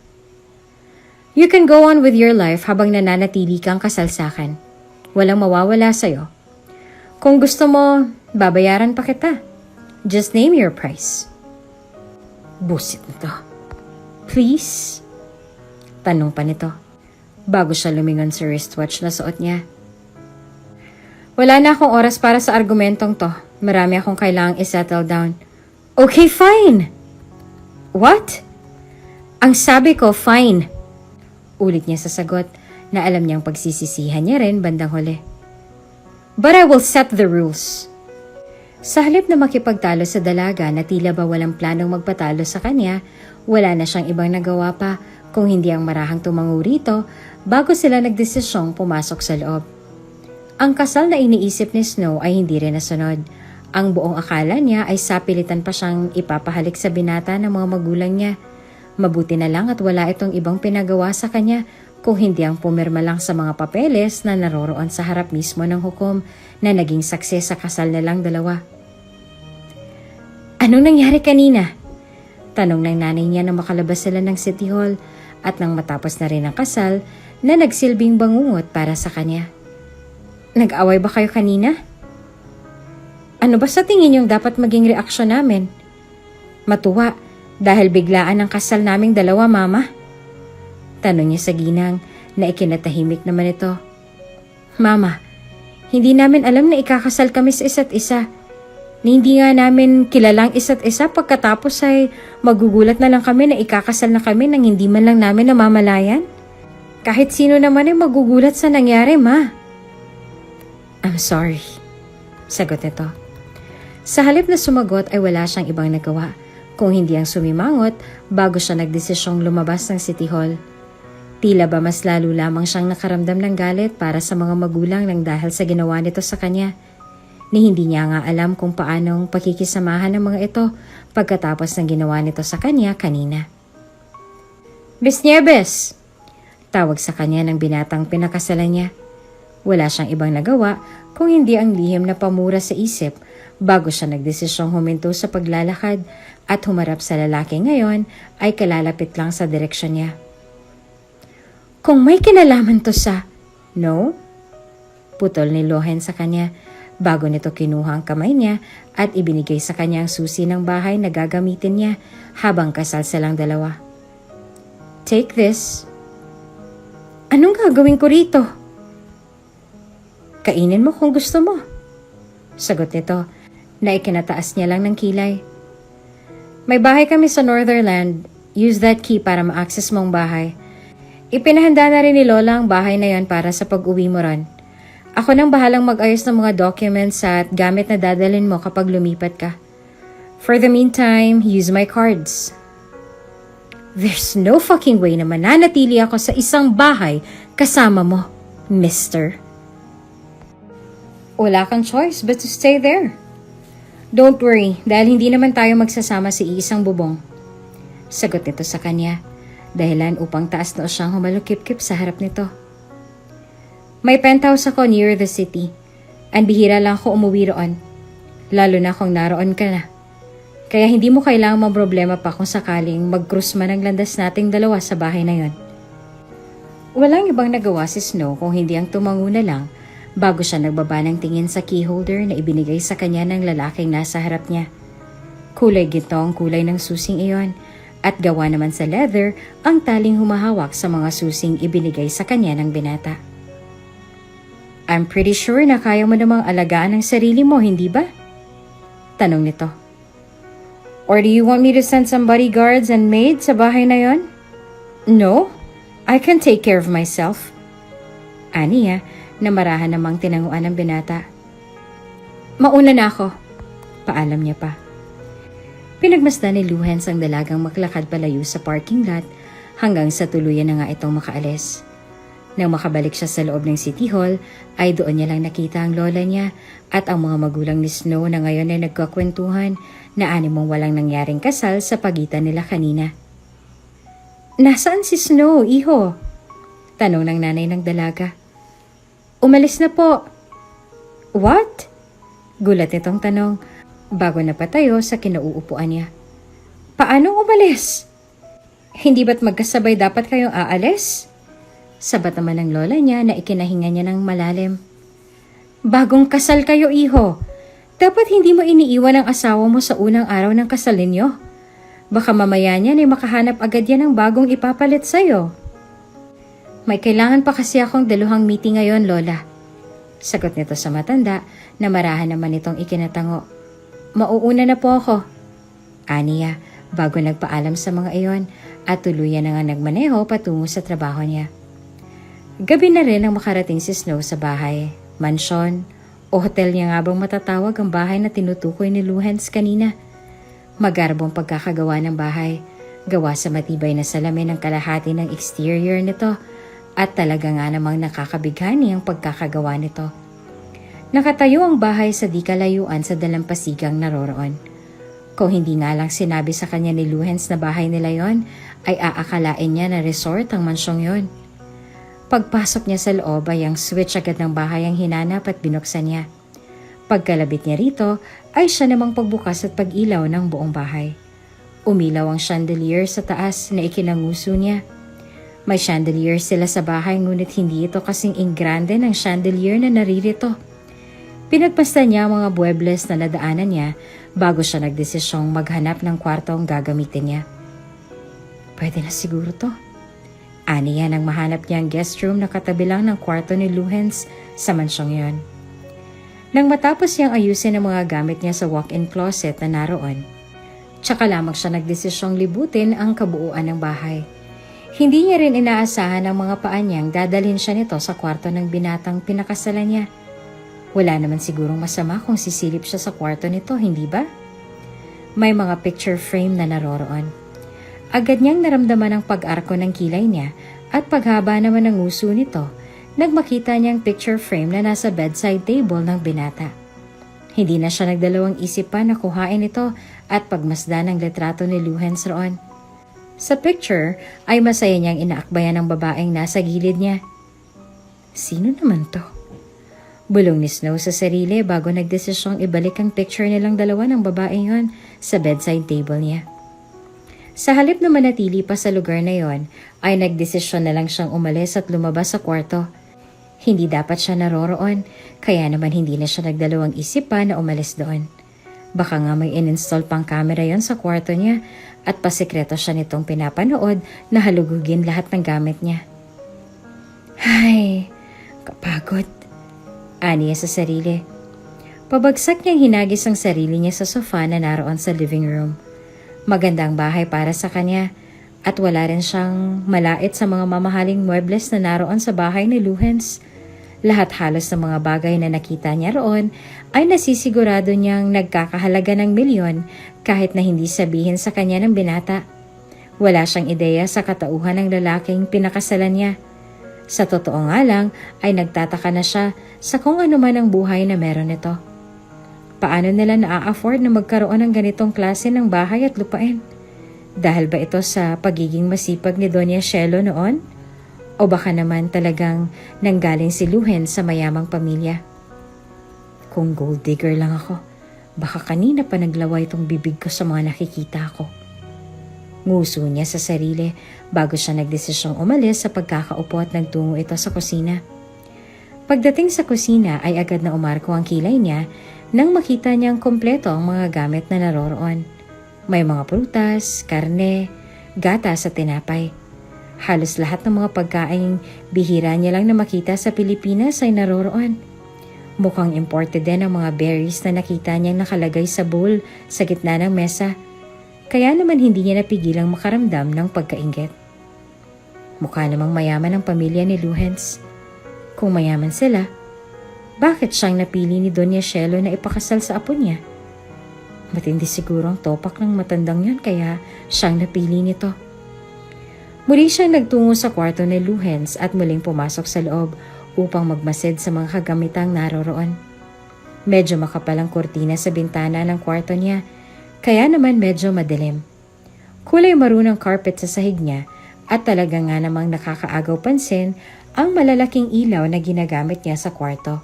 [SPEAKER 1] You can go on with your life habang nananatili kang kasal sa akin. Walang mawawala sa'yo. Kung gusto mo, babayaran pa kita. Just name your price. Busit nito. Please? Tanong pa nito. Bago siya lumingon sa wristwatch na suot niya. Wala na akong oras para sa argumentong to. Marami akong kailangang i-settle down. Okay, fine. What? Ang sabi ko, fine. Ulit niya sa sagot na alam niyang pagsisisihan niya rin bandang huli. But I will set the rules. Sa halip na makipagtalo sa dalaga na tila ba walang planong magpatalo sa kanya, wala na siyang ibang nagawa pa kung hindi ang marahang tumango rito bago sila nagdesisyong pumasok sa loob. Ang kasal na iniisip ni Snow ay hindi rin nasunod. Ang buong akala niya ay sapilitan pa siyang ipapahalik sa binata ng mga magulang niya. Mabuti na lang at wala itong ibang pinagawa sa kanya kung hindi ang pumirma lang sa mga papeles na naroroon sa harap mismo ng hukom na naging saksi sa kasal nilang dalawa. Anong nangyari kanina? Tanong ng nanay niya nang makalabas sila ng City Hall at nang matapos na rin ang kasal na nagsilbing bangungot para sa kanya. Nag-away ba kayo kanina? Ano ba sa tingin yung dapat maging reaksyon namin? Matuwa. Dahil biglaan ang kasal naming dalawa, Mama? Tanong niya sa ginang na ikinatahimik naman ito. Mama, hindi namin alam na ikakasal kami sa isa't isa. Hindi nga namin kilalang isa't isa pagkatapos ay magugulat na lang kami na ikakasal na kami nang hindi man lang namin namamalayan. Kahit sino naman ay magugulat sa nangyari, Ma. I'm sorry. Sagot nito. Sa halip na sumagot ay wala siyang ibang nagawa. Kung hindi ang sumimangot bago siya nagdesisyong lumabas ng City Hall. Tila ba mas lalo lamang siyang nakaramdam ng galit para sa mga magulang nang dahil sa ginawa nito sa kanya. Ni hindi niya nga alam kung paanong pakikisamahan ng mga ito pagkatapos ng ginawa nito sa kanya kanina. Miss Nieves! Tawag sa kanya ng binatang pinakasalan niya. Wala siyang ibang nagawa kung hindi ang lihim na pamura sa isip bago siya nagdesisyong huminto sa paglalakad at humarap sa lalaki ngayon ay kalalapit lang sa direksyon niya. Kung may kinalaman to sa... No? Putol ni Lohen sa kanya bago nito kinuha ang kamay niya at ibinigay sa kanya ang susi ng bahay na gagamitin niya habang kasal silang dalawa. Take this. Anong gagawin ko rito? Kainin mo kung gusto mo. Sagot nito na ikinataas niya lang ng kilay. May bahay kami sa Northernland. Use that key para ma-access mong bahay. Ipinahanda na rin ni Lola ang bahay na yon para sa pag-uwi mo ron. Ako nang bahalang mag-ayos ng mga documents at gamit na dadalhin mo kapag lumipat ka. For the meantime, use my cards. There's no fucking way na mananatili ako sa isang bahay kasama mo, mister. Wala kang choice but to stay there. Don't worry, dahil hindi naman tayo magsasama sa iisang bubong. Sagot nito sa kanya, dahilan upang taas na siyang humalukip-kip sa harap nito. May penthouse ako near the city. Ang bihira lang ako umuwi roon. Lalo na kung naroon ka na. Kaya hindi mo kailangang problema pa kung sakaling mag-cruise man ang landas nating dalawa sa bahay na yon. Walang ibang nagawa si Snow kung hindi ang tumango na lang bago siya nagbaba ng tingin sa keyholder na ibinigay sa kanya ng lalaking nasa harap niya. Kulay ginto ang kulay ng susing iyon at gawa naman sa leather ang taling humahawak sa mga susing ibinigay sa kanya ng binata. I'm pretty sure na kaya mo namang alagaan ang sarili mo, hindi ba? Tanong nito. Or do you want me to send some bodyguards and maids sa bahay na yon? No? I can take care of myself. Aniya na marahan namang tinanguan ng binata. Mauna na ako. Paalam niya pa. Pinagmasdan ni Luhens ang dalagang maglakad palayo sa parking lot hanggang sa tuluyan na nga itong makaalis. Nang makabalik siya sa loob ng City Hall, ay doon niya lang nakita ang lola niya at ang mga magulang ni Snow na ngayon ay nagkakwentuhan na animong walang nangyaring kasal sa pagitan nila kanina. Nasaan si Snow, iho? Tanong ng nanay ng dalaga. Umalis na po. What? Gulat itong tanong bago napatayo sa kinauupuan niya. Paano umalis? Hindi ba't magkasabay dapat kayong aalis? Sabat naman ng lola niya na ikinahinga niya ng malalim. Bagong kasal kayo, iho. Dapat hindi mo iniiwan ang asawa mo sa unang araw ng kasal ninyo. Baka mamaya niyan ay makahanap agad yan ng bagong ipapalit sa'yo. May kailangan pa kasi akong daluhang meeting ngayon, lola. Sagot nito sa matanda na marahan naman itong ikinatango. Mauuna na po ako. Aniya, bago nagpaalam sa mga iyon at tuluyan na nga nagmaneho patungo sa trabaho niya. Gabi na rin ang makarating si Snow sa bahay, mansyon, o hotel niya nga bang matatawag ang bahay na tinutukoy ni Luhens kanina. Magarbong pagkakagawa ng bahay, gawa sa matibay na salamin ng kalahati ng exterior nito at talaga nga namang nakakabighani ang pagkakagawa nito. Nakatayo ang bahay sa di kalayuan sa dalampasigang naroroon. Kung hindi nga lang sinabi sa kanya ni Luhens na bahay nila yon, ay aakalain niya na resort ang mansyong yon. Pagpasok niya sa loob ay ang switch agad ng bahay ang hinanap at binuksan niya. Pagkalabit niya rito ay siya namang pagbukas at pag-ilaw ng buong bahay. Umilaw ang chandelier sa taas na ikinanguso niya. May chandelier sila sa bahay ngunit hindi ito kasing ingrande ng chandelier na naririto. Pinagpasta niya ang mga buwebles na nadaanan niya bago siya nagdesisyong maghanap ng kwarto ang gagamitin niya. Pwede na siguro to. Aniya nang mahanap niya ang guest room na katabi lang ng kwarto ni Luhens sa mansyong yon. Nang matapos niyang ayusin ang mga gamit niya sa walk-in closet na naroon, tsaka lamang siya nagdesisyong libutin ang kabuuan ng bahay. Hindi niya rin inaasahan ang mga paa niyang dadalhin siya nito sa kwarto ng binatang pinakasalan niya. Wala naman sigurong masama kung sisilip siya sa kwarto nito, hindi ba? May mga picture frame na naroroon. Agad niyang naramdaman ang pag-arko ng kilay niya at paghaba naman ng nguso nito, nagmakita niyang picture frame na nasa bedside table ng binata. Hindi na siya nagdalawang isip pa na kuhain ito at pagmasdan ang litrato ni Luhens roon. Sa picture ay masaya niyang inaakbayan ng babaeng nasa gilid niya. Sino naman to? Bulong ni Snow sa sarili bago nagdesisyong ibalik ang picture nilang dalawa ng babaeng yon sa bedside table niya. Sa halip na manatili pa sa lugar na yon, ay nagdesisyon na lang siyang umalis at lumabas sa kwarto. Hindi dapat siya naroroon, kaya naman hindi na siya nagdalawang isip pa na umalis doon. Baka nga may in-install pang camera yon sa kwarto niya at pasikreto siya nitong pinapanood na halugugin lahat ng gamit niya. Ay, kapagod. Aniya sa sarili. Pabagsak niyang hinagis ang sarili niya sa sofa na naroon sa living room. Magandang bahay para sa kanya at wala rin siyang malait sa mga mamahaling muebles na naroon sa bahay ni Luhens. Lahat halos ng mga bagay na nakita niya roon ay nasisigurado niyang nagkakahalaga ng milyon kahit na hindi sabihin sa kanya ng binata. Wala siyang ideya sa katauhan ng lalaking pinakasalan niya. Sa totoo nga lang ay nagtataka na siya sa kung ano man ang buhay na meron nito. Paano nila na-afford na magkaroon ng ganitong klase ng bahay at lupain? Dahil ba ito sa pagiging masipag ni Doña Shelo noon? O baka naman talagang nanggaling si Luhens sa mayamang pamilya? Kung gold digger lang ako, baka kanina pa naglaway itong bibig ko sa mga nakikita ko. Nguso niya sa sarili bago siya nagdesisyong umalis sa pagkakaupo at nagtungo ito sa kusina. Pagdating sa kusina ay agad na umarko ang kilay niya nang makita niyang kompleto ang mga gamit na naroroon. May mga prutas, karne, gatas at tinapay. Halos lahat ng mga pagkain bihira niya lang na makita sa Pilipinas ay naroroon. Mukhang imported din ang mga berries na nakita niyang nakalagay sa bowl sa gitna ng mesa. Kaya naman hindi niya napigilang makaramdam ng pagkainggit. Mukha namang mayaman ang pamilya ni Luhens. Kung mayaman sila, bakit siyang napili ni Doña Shelo na ipakasal sa apo niya? Matindi siguro ang topak ng matandang yun kaya siyang napili nito. Muli siyang nagtungo sa kwarto ni Luhens at muling pumasok sa loob upang magmasid sa mga kagamitang naroroon. Medyo makapal ang kurtina sa bintana ng kwarto niya, kaya naman medyo madilim. Kulay maroon ang carpet sa sahig niya at talaga nga namang nakakaagaw pansin ang malalaking ilaw na ginagamit niya sa kwarto.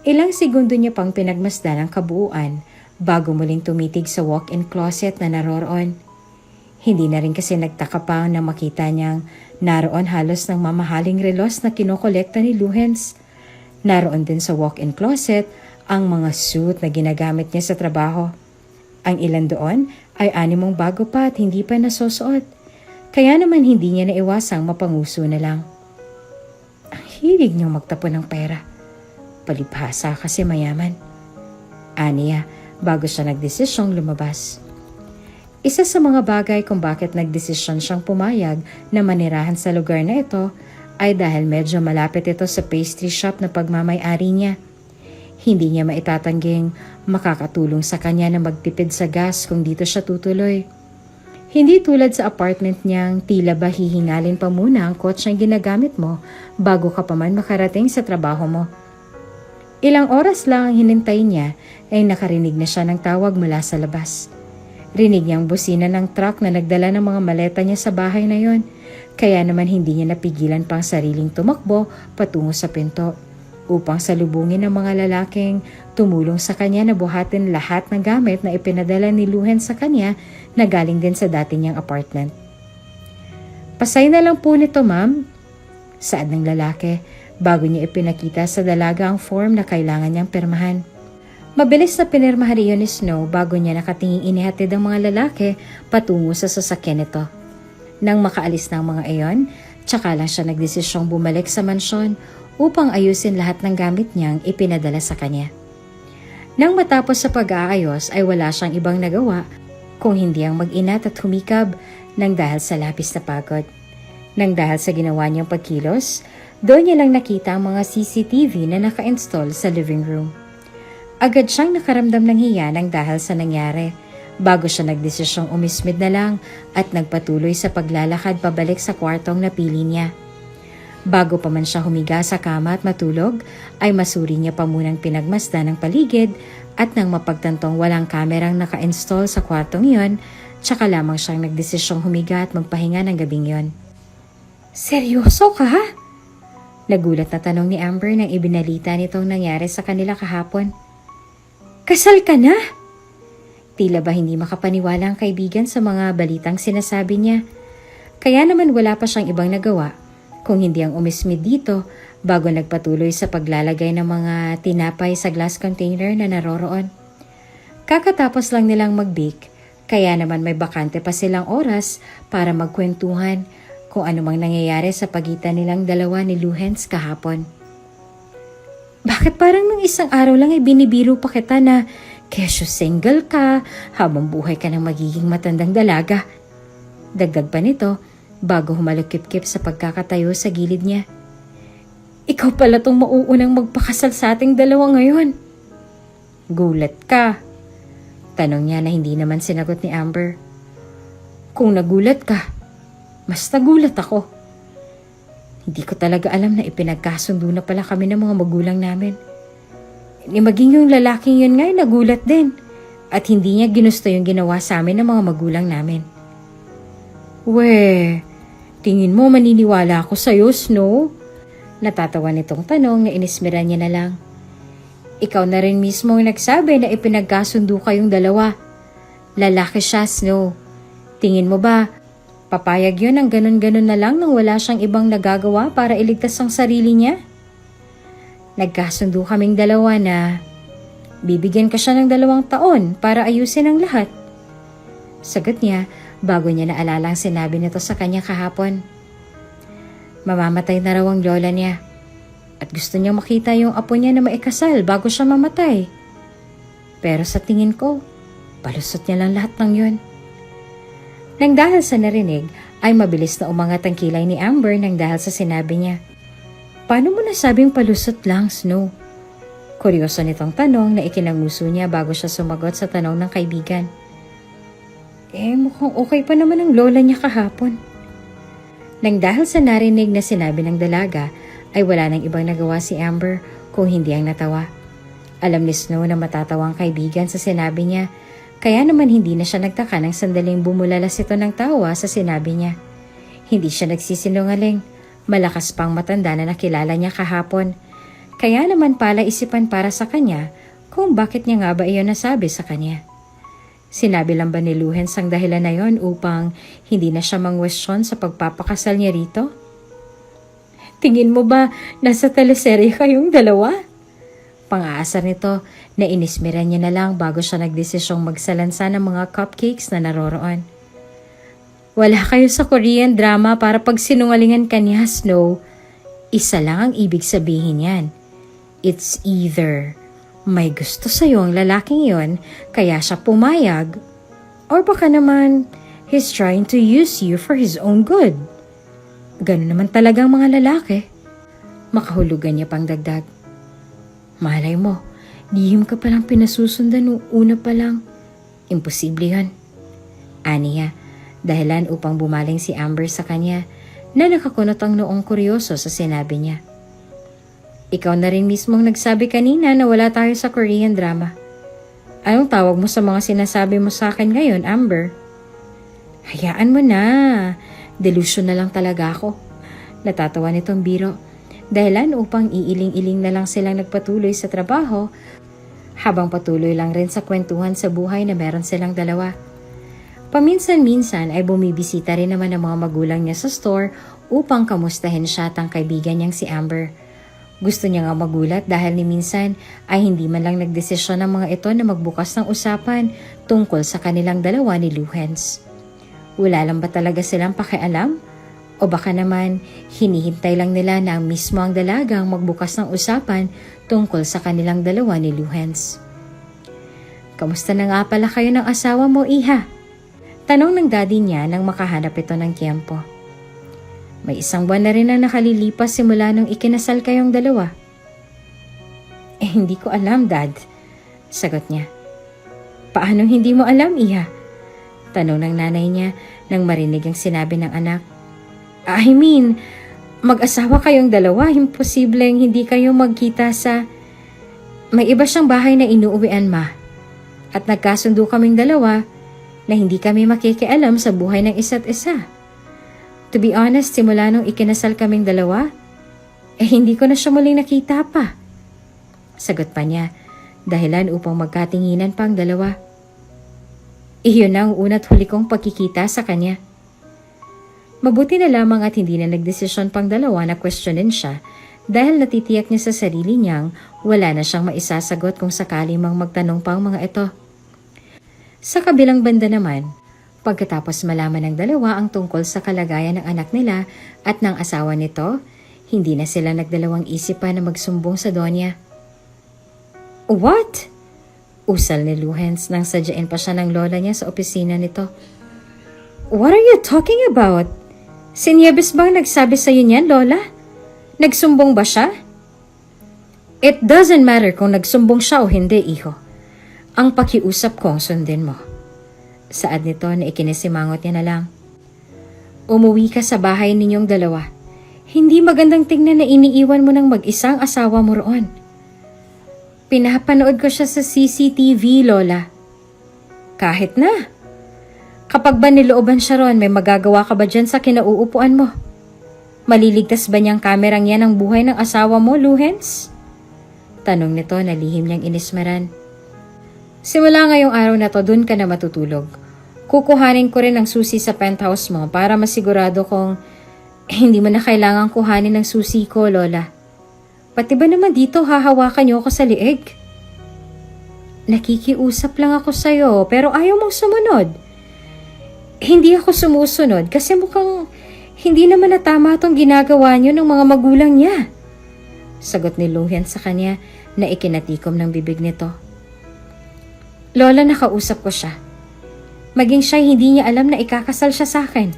[SPEAKER 1] Ilang segundo niya pang pinagmasdan ang kabuuan bago muling tumitig sa walk-in closet na naroroon. Hindi na rin kasi nagtaka pa na makita niyang naroon halos ng mamahaling relos na kinokolekta ni Luhens. Naroon din sa walk-in closet ang mga suit na ginagamit niya sa trabaho. Ang ilan doon ay animong bago pa at hindi pa nasusuot. Kaya naman hindi niya naiwasang mapanguso na lang. Ang hilig niyang magtapon ng pera. Palibhasa kasi mayaman. Aniya bago siya nagdesisyong lumabas. Isa sa mga bagay kung bakit nagdesisyon siyang pumayag na manirahan sa lugar na ito ay dahil medyo malapit ito sa pastry shop na pagmamay-ari niya. Hindi niya maitatangging makakatulong sa kanya na magtipid sa gas kung dito siya tutuloy. Hindi tulad sa apartment niyang tila ba hihingalin pa muna ang kotseng ginagamit mo bago ka pa man makarating sa trabaho mo. Ilang oras lang ang hinintay niya ay nakarinig na siya ng tawag mula sa labas. Rinig niyang busina ng truck na nagdala ng mga maleta niya sa bahay na yon, kaya naman hindi niya napigilan pang sariling tumakbo patungo sa pinto upang salubungin ang mga lalaking tumulong sa kanya na buhatin lahat ng gamit na ipinadala ni Luhens sa kanya na galing din sa dati niyang apartment. "Pasay na lang po nito, ma'am," saad ng lalaki bago niya ipinakita sa dalaga ang form na kailangan niyang pirmahan. Mabilis na pinirmahan iyon ni Snow bago niya nakatingin inihatid ang mga lalaki patungo sa sasakyan nito. Nang makaalis na ang mga iyon, tsaka lang siya nagdesisyong bumalik sa mansyon upang ayusin lahat ng gamit niyang ipinadala sa kanya. Nang matapos sa pag-aayos ay wala siyang ibang nagawa kung hindi ang mag-inat at humikab nang dahil sa labis na pagod. Nang dahil sa ginawa niyang pagkilos, doon niya lang nakita ang mga CCTV na naka-install sa living room. Agad siyang nakaramdam ng hiya nang dahil sa nangyari bago siya nagdesisyong umismid na lang at nagpatuloy sa paglalakad pabalik sa kwartong napili niya. Bago pa man siya humiga sa kama at matulog, ay masuri niya pa munang pinagmasdan ng paligid at nang mapagtantong walang kamerang naka-install sa kwartong iyon, tsaka lamang siyang nagdesisyong humiga at magpahinga ng gabing yon. "Seryoso ka ha?" Nagulat na tanong ni Amber nang ibinalita nitong nangyari sa kanila kahapon. "Kasal ka na?" Tila ba hindi makapaniwala ang kaibigan sa mga balitang sinasabi niya. Kaya naman wala pa siyang ibang nagawa kung hindi ang umismid dito bago nagpatuloy sa paglalagay ng mga tinapay sa glass container na naroroon. Kakatapos lang nilang mag-bake, kaya naman may bakante pa silang oras para magkwentuhan kung anumang nangyayari sa pagitan nilang dalawa ni Luhens kahapon. "Bakit parang nung isang araw lang ay binibiro pa kita na kesyo single ka habang buhay ka ng magiging matandang dalaga?" Dagdag pa nito bago humalukip-kip sa pagkakatayo sa gilid niya. "Ikaw pala tong mauunang magpakasal sa ating dalawa ngayon." "Gulat ka?" Tanong niya na hindi naman sinagot ni Amber. "Kung nagulat ka, mas nagulat ako. Hindi ko talaga alam na ipinagkasundo na pala kami ng mga magulang namin. Maging yung lalaking yun nga ay nagulat din at hindi niya ginusto yung ginawa sa amin ng mga magulang namin." "Weh, tingin mo maniniwala ako sa'yo, Snow?" Natatawa nitong tanong na inismiran niya na lang. "Ikaw na rin mismo ang nagsabi na ipinagkasundo kayong dalawa. Lalaki siya, Snow. Tingin mo ba, papayag yun ang ganun-ganun na lang nang wala siyang ibang nagagawa para iligtas ang sarili niya? Nagkasundo kaming dalawa na bibigyan ka siya ng 2 taon para ayusin ang lahat." Sagot niya bago niya naalala ang sinabi nito sa kanya kahapon. Mamamatay na raw ang lola niya at gusto niyang makita yung apo niya na maikasal bago siya mamatay. Pero sa tingin ko, palusot niya lang lahat ng yun. Nang dahil sa narinig, ay mabilis na umangat ang kilay ni Amber nang dahil sa sinabi niya. Paano mo nasabing palusot lang, Snow? Kuryoso nitong tanong na ikinanguso niya bago siya sumagot sa tanong ng kaibigan. Mukhang okay pa naman ang lola niya kahapon. Nang dahil sa narinig na sinabi ng dalaga, ay wala nang ibang nagawa si Amber kung hindi ang natawa. Alam ni Snow na matatawa ang kaibigan sa sinabi niya, kaya naman hindi na siya nagtaka ng sandaling bumulalas ito ng tawa sa sinabi niya. Hindi siya nagsisinungaling, malakas pang matanda na nakilala niya kahapon. Kaya naman pala isipan para sa kanya kung bakit niya nga ba iyon nasabi sa kanya. Sinabi lang ba ni Luhens ang dahilan na yon upang hindi na siya mangwestiyon sa pagpapakasal niya rito? Tingin mo ba nasa teleserye kayong dalawa? Pang-aasar nito na inismiran niya na lang bago siya nagdesisyong magsalansa ng mga cupcakes na naroroon. Wala kayo sa Korean drama para pagsinungalingan ka niya, Snow. Isa lang ang ibig sabihin yan. It's either may gusto sa'yo ang lalaking yon kaya siya pumayag, or baka naman he's trying to use you for his own good. Ganun naman talagang mga lalaki. Makahulugan niya pang dagdag. Malay mo, lihim ka palang pinasusundan nung una pa lang. Imposible yun. Aniya, dahilan upang bumaling si Amber sa kanya na nakakunot ang noong kuryoso sa sinabi niya. Ikaw na rin mismong nagsabi kanina na wala tayo sa Korean drama. Anong tawag mo sa mga sinasabi mo sa akin ngayon, Amber? Hayaan mo na. Delusion na lang talaga ako. Natatawa nitong biro. Dahilan upang iiling-iling na lang silang nagpatuloy sa trabaho habang patuloy lang rin sa kwentuhan sa buhay na meron silang dalawa. Paminsan-minsan ay bumibisita rin naman ang mga magulang niya sa store upang kamustahin siya at ang kaibigan niyang si Amber. Gusto niya nga magulat dahil ni minsan ay hindi man lang nagdesisyon ng mga ito na magbukas ng usapan tungkol sa kanilang dalawa ni Luhens. Wala lang ba talaga silang pakialam? O baka naman hinihintay lang nila na mismo ang dalagang magbukas ng usapan tungkol sa kanilang dalawa ni Luhens. Kamusta na nga pala kayo ng asawa mo, Iha? Tanong ng daddy niya nang makahanap ito ng tiempo. May 1 buwan na rin na nakalilipas simula nung ikinasal kayong dalawa. Hindi ko alam, Dad. Sagot niya. Paano hindi mo alam, Iha? Tanong ng nanay niya nang marinig ang sinabi ng anak. I mean, mag-asawa kayong dalawa, imposibleng hindi kayo magkita sa... May iba siyang bahay na inuuwian, Ma. At nagkasundo kaming dalawa na hindi kami makikialam sa buhay ng isa't isa. To be honest, simula nung ikinasal kaming dalawa, hindi ko na siya muling nakita pa. Sagot pa niya, dahilan upang magkatinginan pa ang dalawa. Iyon na ang una't huli kong pagkikita sa kanya. Mabuti na lamang at hindi na nagdesisyon pang dalawa na questionin siya dahil natitiyak niya sa sarili niyang wala na siyang maisasagot kung sakali mang magtanong pa ang mga ito. Sa kabilang banda naman, pagkatapos malaman ng dalawa ang tungkol sa kalagayan ng anak nila at ng asawa nito, hindi na sila nagdalawang isip pa na magsumbong sa Donya. What? Usal ni Luhens nang sadyain pa siya ng lola niya sa opisina nito. What are you talking about? Si Nieves bang nagsabi sa iyo niyan, Lola? Nagsumbong ba siya? It doesn't matter kung nagsumbong siya o hindi, iho. Ang pakiusap ko ang sundin mo. Saad nito na ikinisimangot niya na lang. Umuwi ka sa bahay ninyong dalawa. Hindi magandang tingnan na iniiwan mo ng mag-isang asawa mo roon. Pinapanood ko siya sa CCTV, Lola. Kahit na. Kapag ba nilooban siya ron, may magagawa ka ba dyan sa kinauupuan mo? Maliligtas ba niyang kamerang yan ang buhay ng asawa mo, Luhens? Tanong nito na lihim niyang inismeran. Simula ngayong araw na to, dun ka na matutulog. Kukuhanin ko rin ang susi sa penthouse mo para masigurado kong hindi mo na kailangang kuhanin ng susi ko, Lola. Pati ba naman dito hahawakan niyo ako sa liig? Nakikiusap lang ako sa'yo pero ayaw mong sumunod. Hindi ako sumusunod kasi mukhang hindi naman na tama itong ginagawa niyo ng mga magulang niya. Sagot ni Luhen sa kanya na ikinatikom ng bibig nito. Lola, nakausap ko siya. Maging siya hindi niya alam na ikakasal siya sa akin.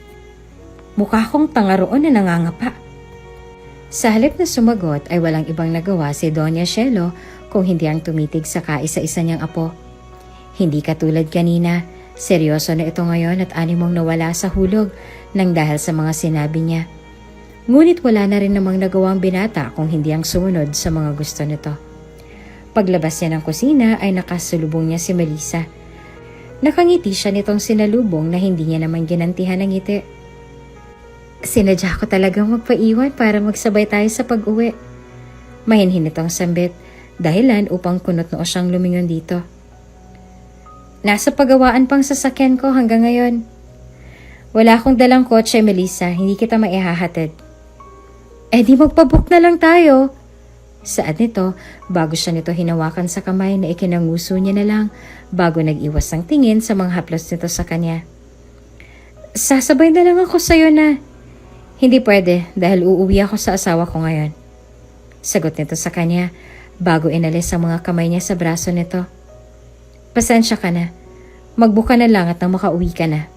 [SPEAKER 1] Mukha kong tanga roon na nangangapa. Sa halip na sumagot ay walang ibang nagawa si Doña Shelo kung hindi ang tumitig sa kaisa-isa niyang apo. Hindi katulad kanina, seryoso na ito ngayon at animong nawala sa hulog nang dahil sa mga sinabi niya. Ngunit wala na rin namang nagawang binata kung hindi ang sumunod sa mga gusto nito. Paglabas niya ng kusina ay nakasulubong niya si Melissa. Nakangiti siya nitong sinalubong na hindi niya naman ginantihan ng ngiti. Sinadya ko talagang magpaiwan para magsabay tayo sa pag-uwi. Mahinhin itong sambit, dahilan upang kunot noo siyang lumingon dito. Nasa pagawaan pang sasakyan ko hanggang ngayon. Wala akong dalang kotse, Melissa, hindi kita maihahatid. Di magpabook na lang tayo. Saad nito, bago siya nito hinawakan sa kamay na ikinanguso niya na lang bago nag-iwas ng tingin sa mga haplos nito sa kanya. Sasabay na lang ako sa'yo na. Hindi pwede dahil uuwi ako sa asawa ko ngayon. Sagot nito sa kanya bago inalis ang mga kamay niya sa braso nito. Pasensya ka na. Magbuka na lang at nang makauwi ka na.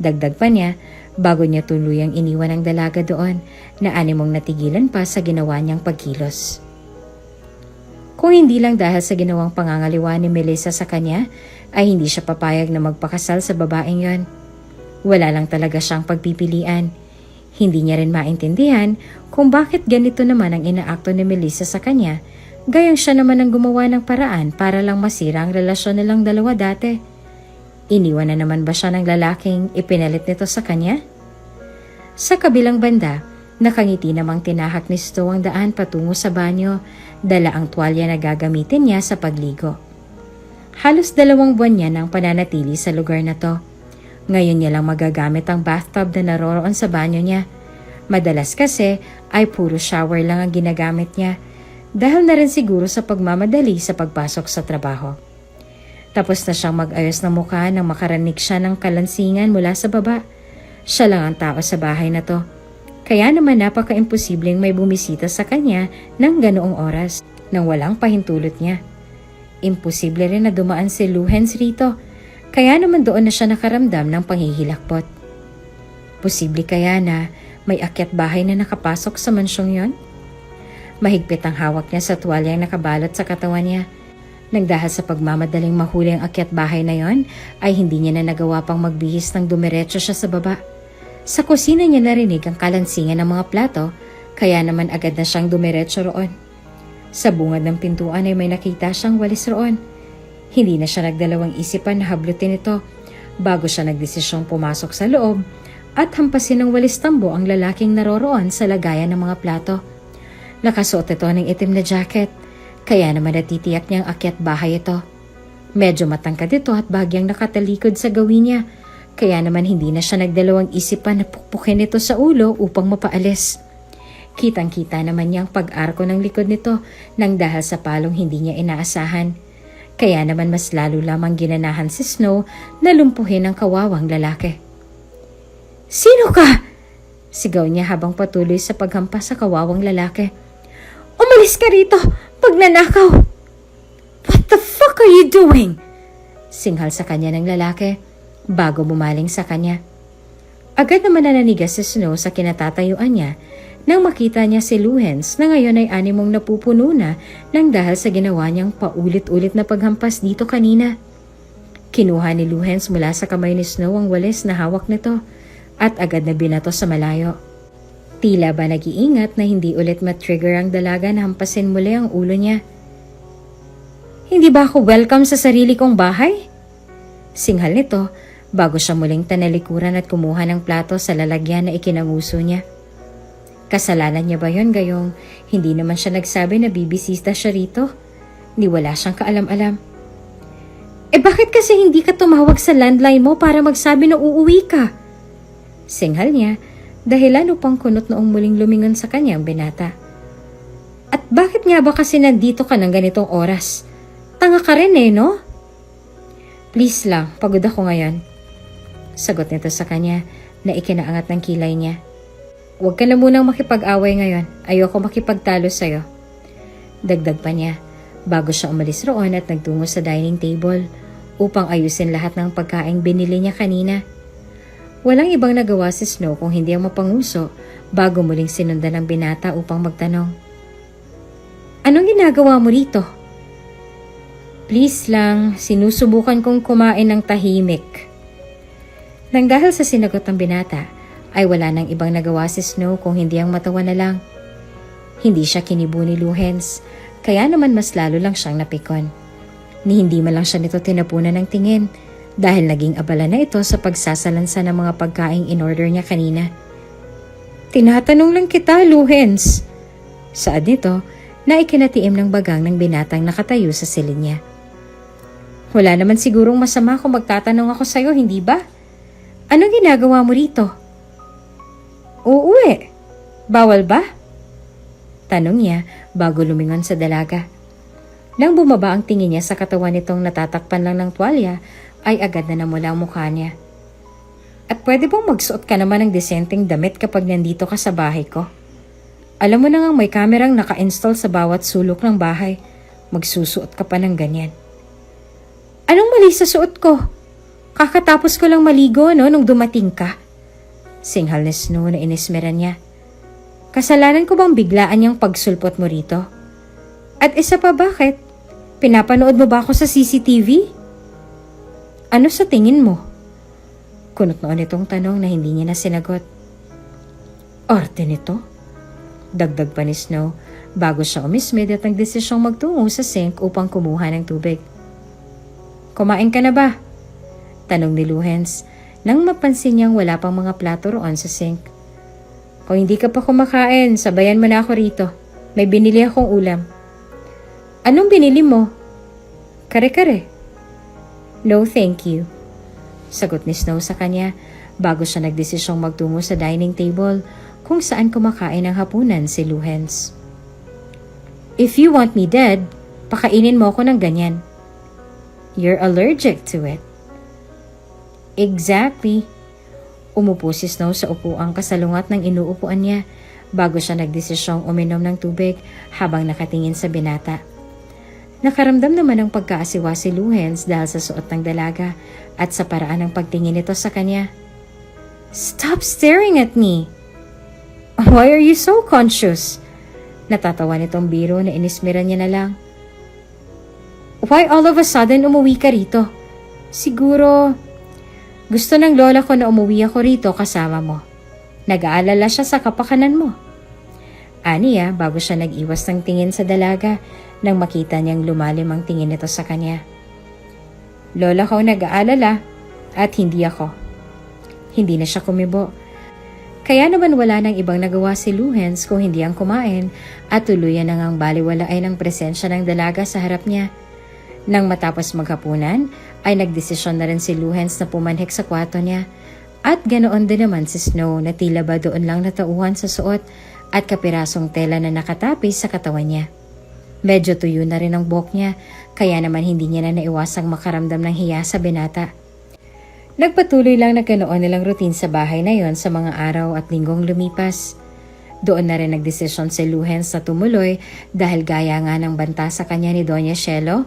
[SPEAKER 1] Dagdag pa niya bago niya tuluyang iniwan ang dalaga doon na animong natigilan pa sa ginawa niyang pagkilos. Kung hindi lang dahil sa ginawang pangangaliwa ni Melissa sa kanya ay hindi siya papayag na magpakasal sa babaeng yon. Wala lang talaga siyang pagpipilian. Hindi niya rin maintindihan kung bakit ganito naman ang inaakto ni Melissa sa kanya, gayong siya naman ang gumawa ng paraan para lang masira ang relasyon nilang dalawa dati. Iniwan na naman ba siya ng lalaking ipinalit nito sa kanya? Sa kabilang banda, nakangiti namang tinahak ni Sto ang daan patungo sa banyo, dala ang tuwalya na gagamitin niya sa pagligo. Halos 2 buwan niya nang pananatili sa lugar na to. Ngayon niya lang magagamit ang bathtub na naroroon sa banyo niya. Madalas kasi ay puro shower lang ang ginagamit niya dahil na rin siguro sa pagmamadali sa pagpasok sa trabaho. Tapos na siyang mag-ayos ng mukha nang makaranig siya ng kalansingan mula sa baba. Siya lang ang tao sa bahay na to. Kaya naman napaka-imposibleng may bumisita sa kanya ng ganoong oras nang walang pahintulot niya. Imposible rin na dumaan si Luhens rito. Kaya naman doon na siya nakaramdam ng panghihilakbot. Posible kaya na may akyat bahay na nakapasok sa mansyong yon? Mahigpit ang hawak niya sa tuwalyang nakabalot sa katawan niya. Nang dahil sa pagmamadaling mahuli ang akyat bahay na yon, ay hindi niya na nagawa pang magbihis nang dumiretso siya sa baba. Sa kusina niya narinig ang kalansingan ng mga plato, kaya naman agad na siyang dumiretso roon. Sa bungad ng pintuan ay may nakita siyang walis roon. Hindi na siya nagdalawang isipan na hablutin ito bago siya nagdesisyong pumasok sa loob at hampasin ng walis tambo ang lalaking naroroon sa lagayan ng mga plato. Nakasuot ito ng itim na jacket, kaya naman natitiyak niyang akyat bahay ito. Medyo matangkad ito at bagyang nakatalikod sa gawin niya, kaya naman hindi na siya nagdalawang isipan na pukpukin ito sa ulo upang mapaalis. Kitang-kita naman niya ang pag-arko ng likod nito nang dahil sa palong hindi niya inaasahan. Kaya naman mas lalo lamang ginanahan si Snow na lumpuhin ang kawawang lalaki. Sino ka? Sigaw niya habang patuloy sa paghampas sa kawawang lalaki. Umalis ka rito! Pagnanakaw! What the fuck are you doing? Singhal sa kanya ng lalaki bago bumaling sa kanya. Agad naman nananigas si Snow sa kinatatayuan niya nang makita niya si Luhens na ngayon ay animong napupuno na nang dahil sa ginawa niyang paulit-ulit na paghampas dito kanina. Kinuha ni Luhens mula sa kamay ni Snow ang walis na hawak nito at agad na binato sa malayo. Tila ba nag-iingat na hindi ulit matrigger ang dalaga na hampasin muli ang ulo niya. Hindi ba ako welcome sa sarili kong bahay? Singhal nito bago siya muling tanalikuran at kumuha ng plato sa lalagyan na ikinanguso niya. Kasalanan niya ba yon gayong hindi naman siya nagsabi na bibisita siya rito? Ni wala siyang kaalam-alam. Bakit kasi hindi ka tumawag sa landline mo para magsabi na uuwi ka? Singhal niya, dahilan upang kunot noong muling lumingon sa kanyang binata. At bakit nga ba kasi nandito ka ng ganitong oras? Tanga ka rin no? Please lang, pagod ako ngayon. Sagot nito sa kanya na ikinaangat ng kilay niya. Huwag ka na munang makipag-away ngayon. Ayoko makipagtalo sa'yo. Dagdag pa niya, bago siya umalis roon at nagtungo sa dining table upang ayusin lahat ng pagkaing binili niya kanina. Walang ibang nagawa si Snow kung hindi ang mapanguso bago muling sinundan ng binata upang magtanong. Anong ginagawa mo rito? Please lang, sinusubukan kong kumain ng tahimik. Nang dahil sa sinagot ng binata, ay wala nang ibang nagawa si Snow kung hindi ang matawa na lang. Hindi siya kinibo ni Luhens, kaya naman mas lalo lang siyang napikon. Ni hindi man lang siya nito tinapunan ng tingin dahil naging abala na ito sa pagsasalansa ng mga pagkaing in-order niya kanina. Tinatanong lang kita, Luhens. Saad nito na ikinatiim ng bagang ng binatang nakatayo sa silid niya. Wala naman sigurong masama kung magtatanong ako sa'yo, hindi ba? Anong ginagawa mo rito? Uuwi. Bawal ba? Tanong niya bago lumingon sa dalaga. Nang bumaba ang tingin niya sa katawan nitong natatakpan lang ng tuwalya, ay agad na namula ang mukha niya. At pwede bang magsuot ka naman ng disenteng damit kapag nandito ka sa bahay ko? Alam mo na ngang may kamerang naka-install sa bawat sulok ng bahay. Magsusuot ka pa ng ganyan. Anong mali sa suot ko? Kakatapos ko lang maligo nung dumating ka. Singhal ni Snow na inismeran niya. Kasalanan ko bang biglaan niyang pagsulpot mo rito? At isa pa, bakit? Pinapanood mo ba ako sa CCTV? Ano sa tingin mo? Kunot noon itong tanong na hindi niya na sinagot. Arte nito? Dagdag pa ni Snow bago siya umismid at nagdesisyong magtungo sa sink upang kumuha ng tubig. Kumain ka na ba? Tanong ni Luhens nang mapansin niyang wala pang mga plato roon sa sink. Kung hindi ka pa kumakain, sabayan mo na ako rito. May binili akong ulam. Anong binili mo? Kare-kare. No, thank you. Sagot ni Snow sa kanya bago siya nagdesisyong magtungo sa dining table kung saan kumakain ng hapunan si Luhens. If you want me dead, pakainin mo ako ng ganyan. You're allergic to it. Exactly. Umupo si Snow sa upuang kasalungat ng inuupuan niya bago siya nagdesisyong uminom ng tubig habang nakatingin sa binata. Nakaramdam naman ng pagkaasiwa si Luhens dahil sa suot ng dalaga at sa paraan ng pagtingin nito sa kanya. Stop staring at me! Why are you so conscious? Natatawa nitong biro na inismiran niya na lang. Why all of a sudden umuwi ka rito? Siguro, gusto ng lola ko na umuwi ako rito kasama mo. Nag-aalala siya sa kapakanan mo. Aniya bago siya nag-iwas ng tingin sa dalaga nang makita niyang lumalim ang tingin nito sa kanya. Lola ko nag-aalala at hindi ako. Hindi na siya kumibo. Kaya naman wala nang ibang nagawa si Luhens kung hindi ang kumain at tuluyan na ngang baliwalaay ng presensya ng dalaga sa harap niya. Nang matapos maghapunan, ay nagdesisyon na rin si Luhens na pumanhik sa kwarto niya. At ganoon din naman si Snow na tila ba doon lang natauhan sa suot at kapirasong tela na nakatapis sa katawan niya. Medyo tuyo na rin ang buhok niya, kaya naman hindi niya na naiwasang makaramdam ng hiya sa binata. Nagpatuloy lang na ganoon nilang routine sa bahay na yon sa mga araw at linggong lumipas. Doon na rin nagdesisyon si Luhens na tumuloy dahil gaya nga ng banta sa kanya ni Doña Shelo,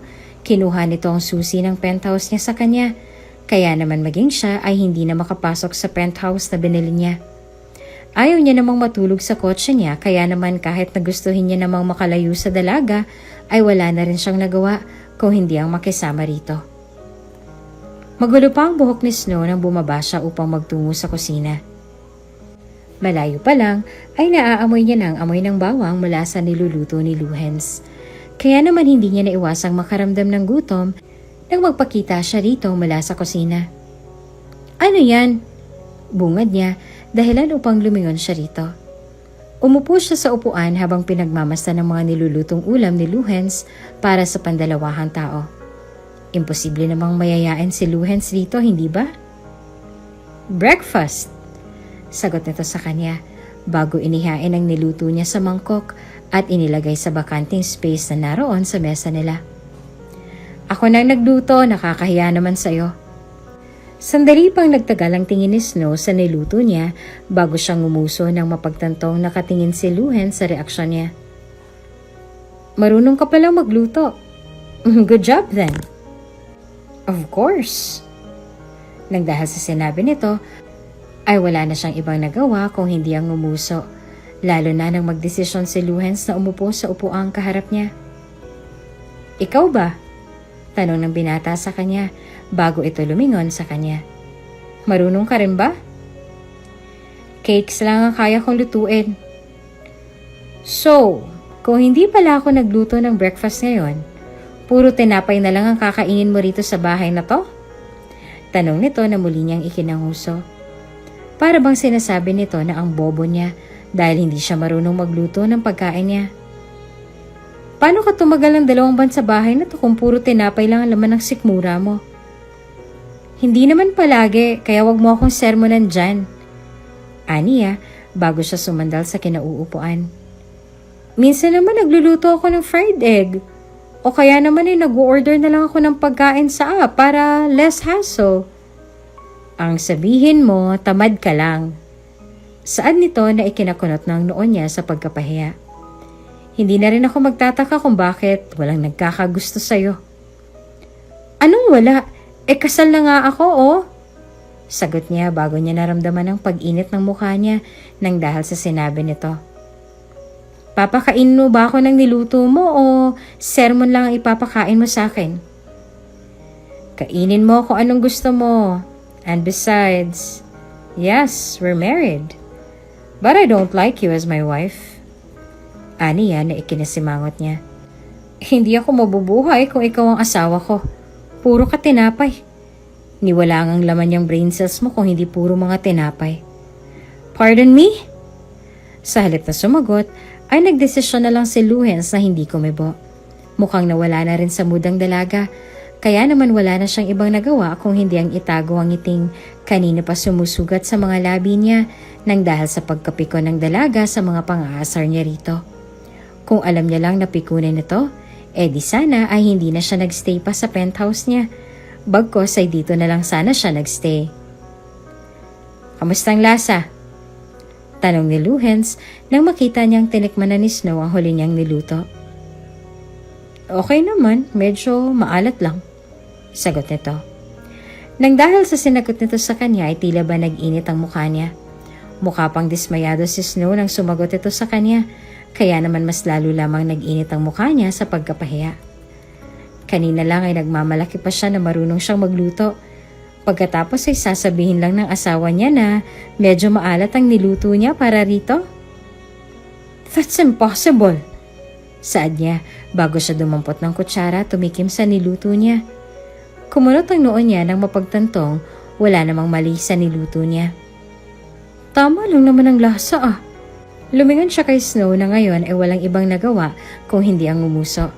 [SPEAKER 1] kinuha nito ang susi ng penthouse niya sa kanya, kaya naman maging siya ay hindi na makapasok sa penthouse na binili niya. Ayaw niya namang matulog sa kotse niya, kaya naman kahit nagustuhin niya namang makalayo sa dalaga, ay wala na rin siyang nagawa kung hindi ang makisama rito. Magulo pa ang buhok ni Snow nang bumaba siya upang magtungo sa kusina. Malayo pa lang ay naaamoy niya ng amoy ng bawang mula sa niluluto ni Luhens. Kaya naman hindi niya naiwasang makaramdam ng gutom nang magpakita siya rito mula sa kusina. Ano yan? Bungad niya dahilan upang lumingon siya rito. Umupo siya sa upuan habang pinagmamasdan ng mga nilulutong ulam ni Luhens para sa pandalawahang tao. Imposible namang mayayain si Luhens rito, hindi ba? Breakfast! Sagot nito sa kanya bago inihain ang niluto niya sa mangkok at inilagay sa bakanting space na naroon sa mesa nila. Ako nang nagluto, nakakahiya naman sa'yo. Sandali pang nagtagal ang tingin ni Snow sa niluto niya bago siyang ngumuso ng mapagtantong nakatingin si Luhens sa reaksyon niya. Marunong ka palang magluto. Good job then. Of course. Nang dahil sa sinabi nito, ay wala na siyang ibang nagawa kung hindi ang ngumuso, lalo na nang magdesisyon si Luhens na umupo sa upuang kaharap niya. Ikaw ba? Tanong ng binata sa kanya bago ito lumingon sa kanya. Marunong ka rin ba? Cakes lang ang kaya kong lutuin. So, kung hindi pala ako nagluto ng breakfast ngayon, puro tinapay na lang ang kakainin mo rito sa bahay na to? Tanong nito na muli niyang ikinanguso. Para bang sinasabi nito na ang bobo niya dahil hindi siya marunong magluto ng pagkain niya. Paano ka tumagal ng 2 buwan sa bahay na to kung puro tinapay lang ang laman ng sikmura mo? Hindi naman palagi, kaya wag mo akong sermonan dyan. Aniya, bago siya sumandal sa kinauupuan. Minsan naman nagluluto ako ng fried egg. O kaya naman nag-order na lang ako ng pagkain sa app para less hassle. Ang sabihin mo, tamad ka lang. Saan nito na ikinakunot ng noon niya sa pagkapahiya. Hindi na rin ako magtataka kung bakit walang nagkakagusto sa'yo. Anong wala? Kasal na nga ako, oh. Sagot niya bago niya naramdaman ang pag-init ng mukha niya nang dahil sa sinabi nito. Papakain mo ba ako ng niluto mo o sermon lang ang ipapakain mo sa akin? Kainin mo kung anong gusto mo. And besides, yes, we're married. But I don't like you as my wife. Aniya na ikinasimangot niya. Hindi ako mabubuhay kung ikaw ang asawa ko. Puro ka tinapay. Niwala ngang laman yung brain cells mo kung hindi puro mga tinapay. Pardon me? Sa halip na sumagot, ay nagdesisyon na lang si Luhens na hindi kumibo. Mukhang nawala na rin sa mudang dalaga, kaya naman wala na siyang ibang nagawa kung hindi ang itago ang ngiting kanina pa sumusugat sa mga labi niya nang dahil sa pagkapiko ng dalaga sa mga pang-aasar niya rito. Kung alam niya lang na pikunin ito, di sana ay hindi na siya nagstay pa sa penthouse niya. Bagkos ay dito na lang sana siya nagstay. Kamusta ang lasa? Tanong ni Luhens nang makita niyang tinikman na ni Snow ang huli niyang niluto. Okay naman, medyo maalat lang. Sagot nito. Nang dahil sa sinagot nito sa kanya ay tila ba nag-init ang mukha niya. Mukha pang dismayado si Snow nang sumagot ito sa kanya, kaya naman mas lalo lamang nag-init ang mukha niya sa pagkapahiya. Kanina lang ay nagmamalaki pa siya na marunong siyang magluto. Pagkatapos ay sasabihin lang ng asawa niya na medyo maalat ang niluto niya para rito. That's impossible. Saad niya bago siya dumampot ng kutsara tumikim sa niluto niya. Kumunot ang noon niya nang mapagtantong wala namang mali sa niluto niya. Tama lang naman ang lasa ah. Lumingon siya kay Snow na ngayon ay walang ibang nagawa kung hindi ang ngumuso.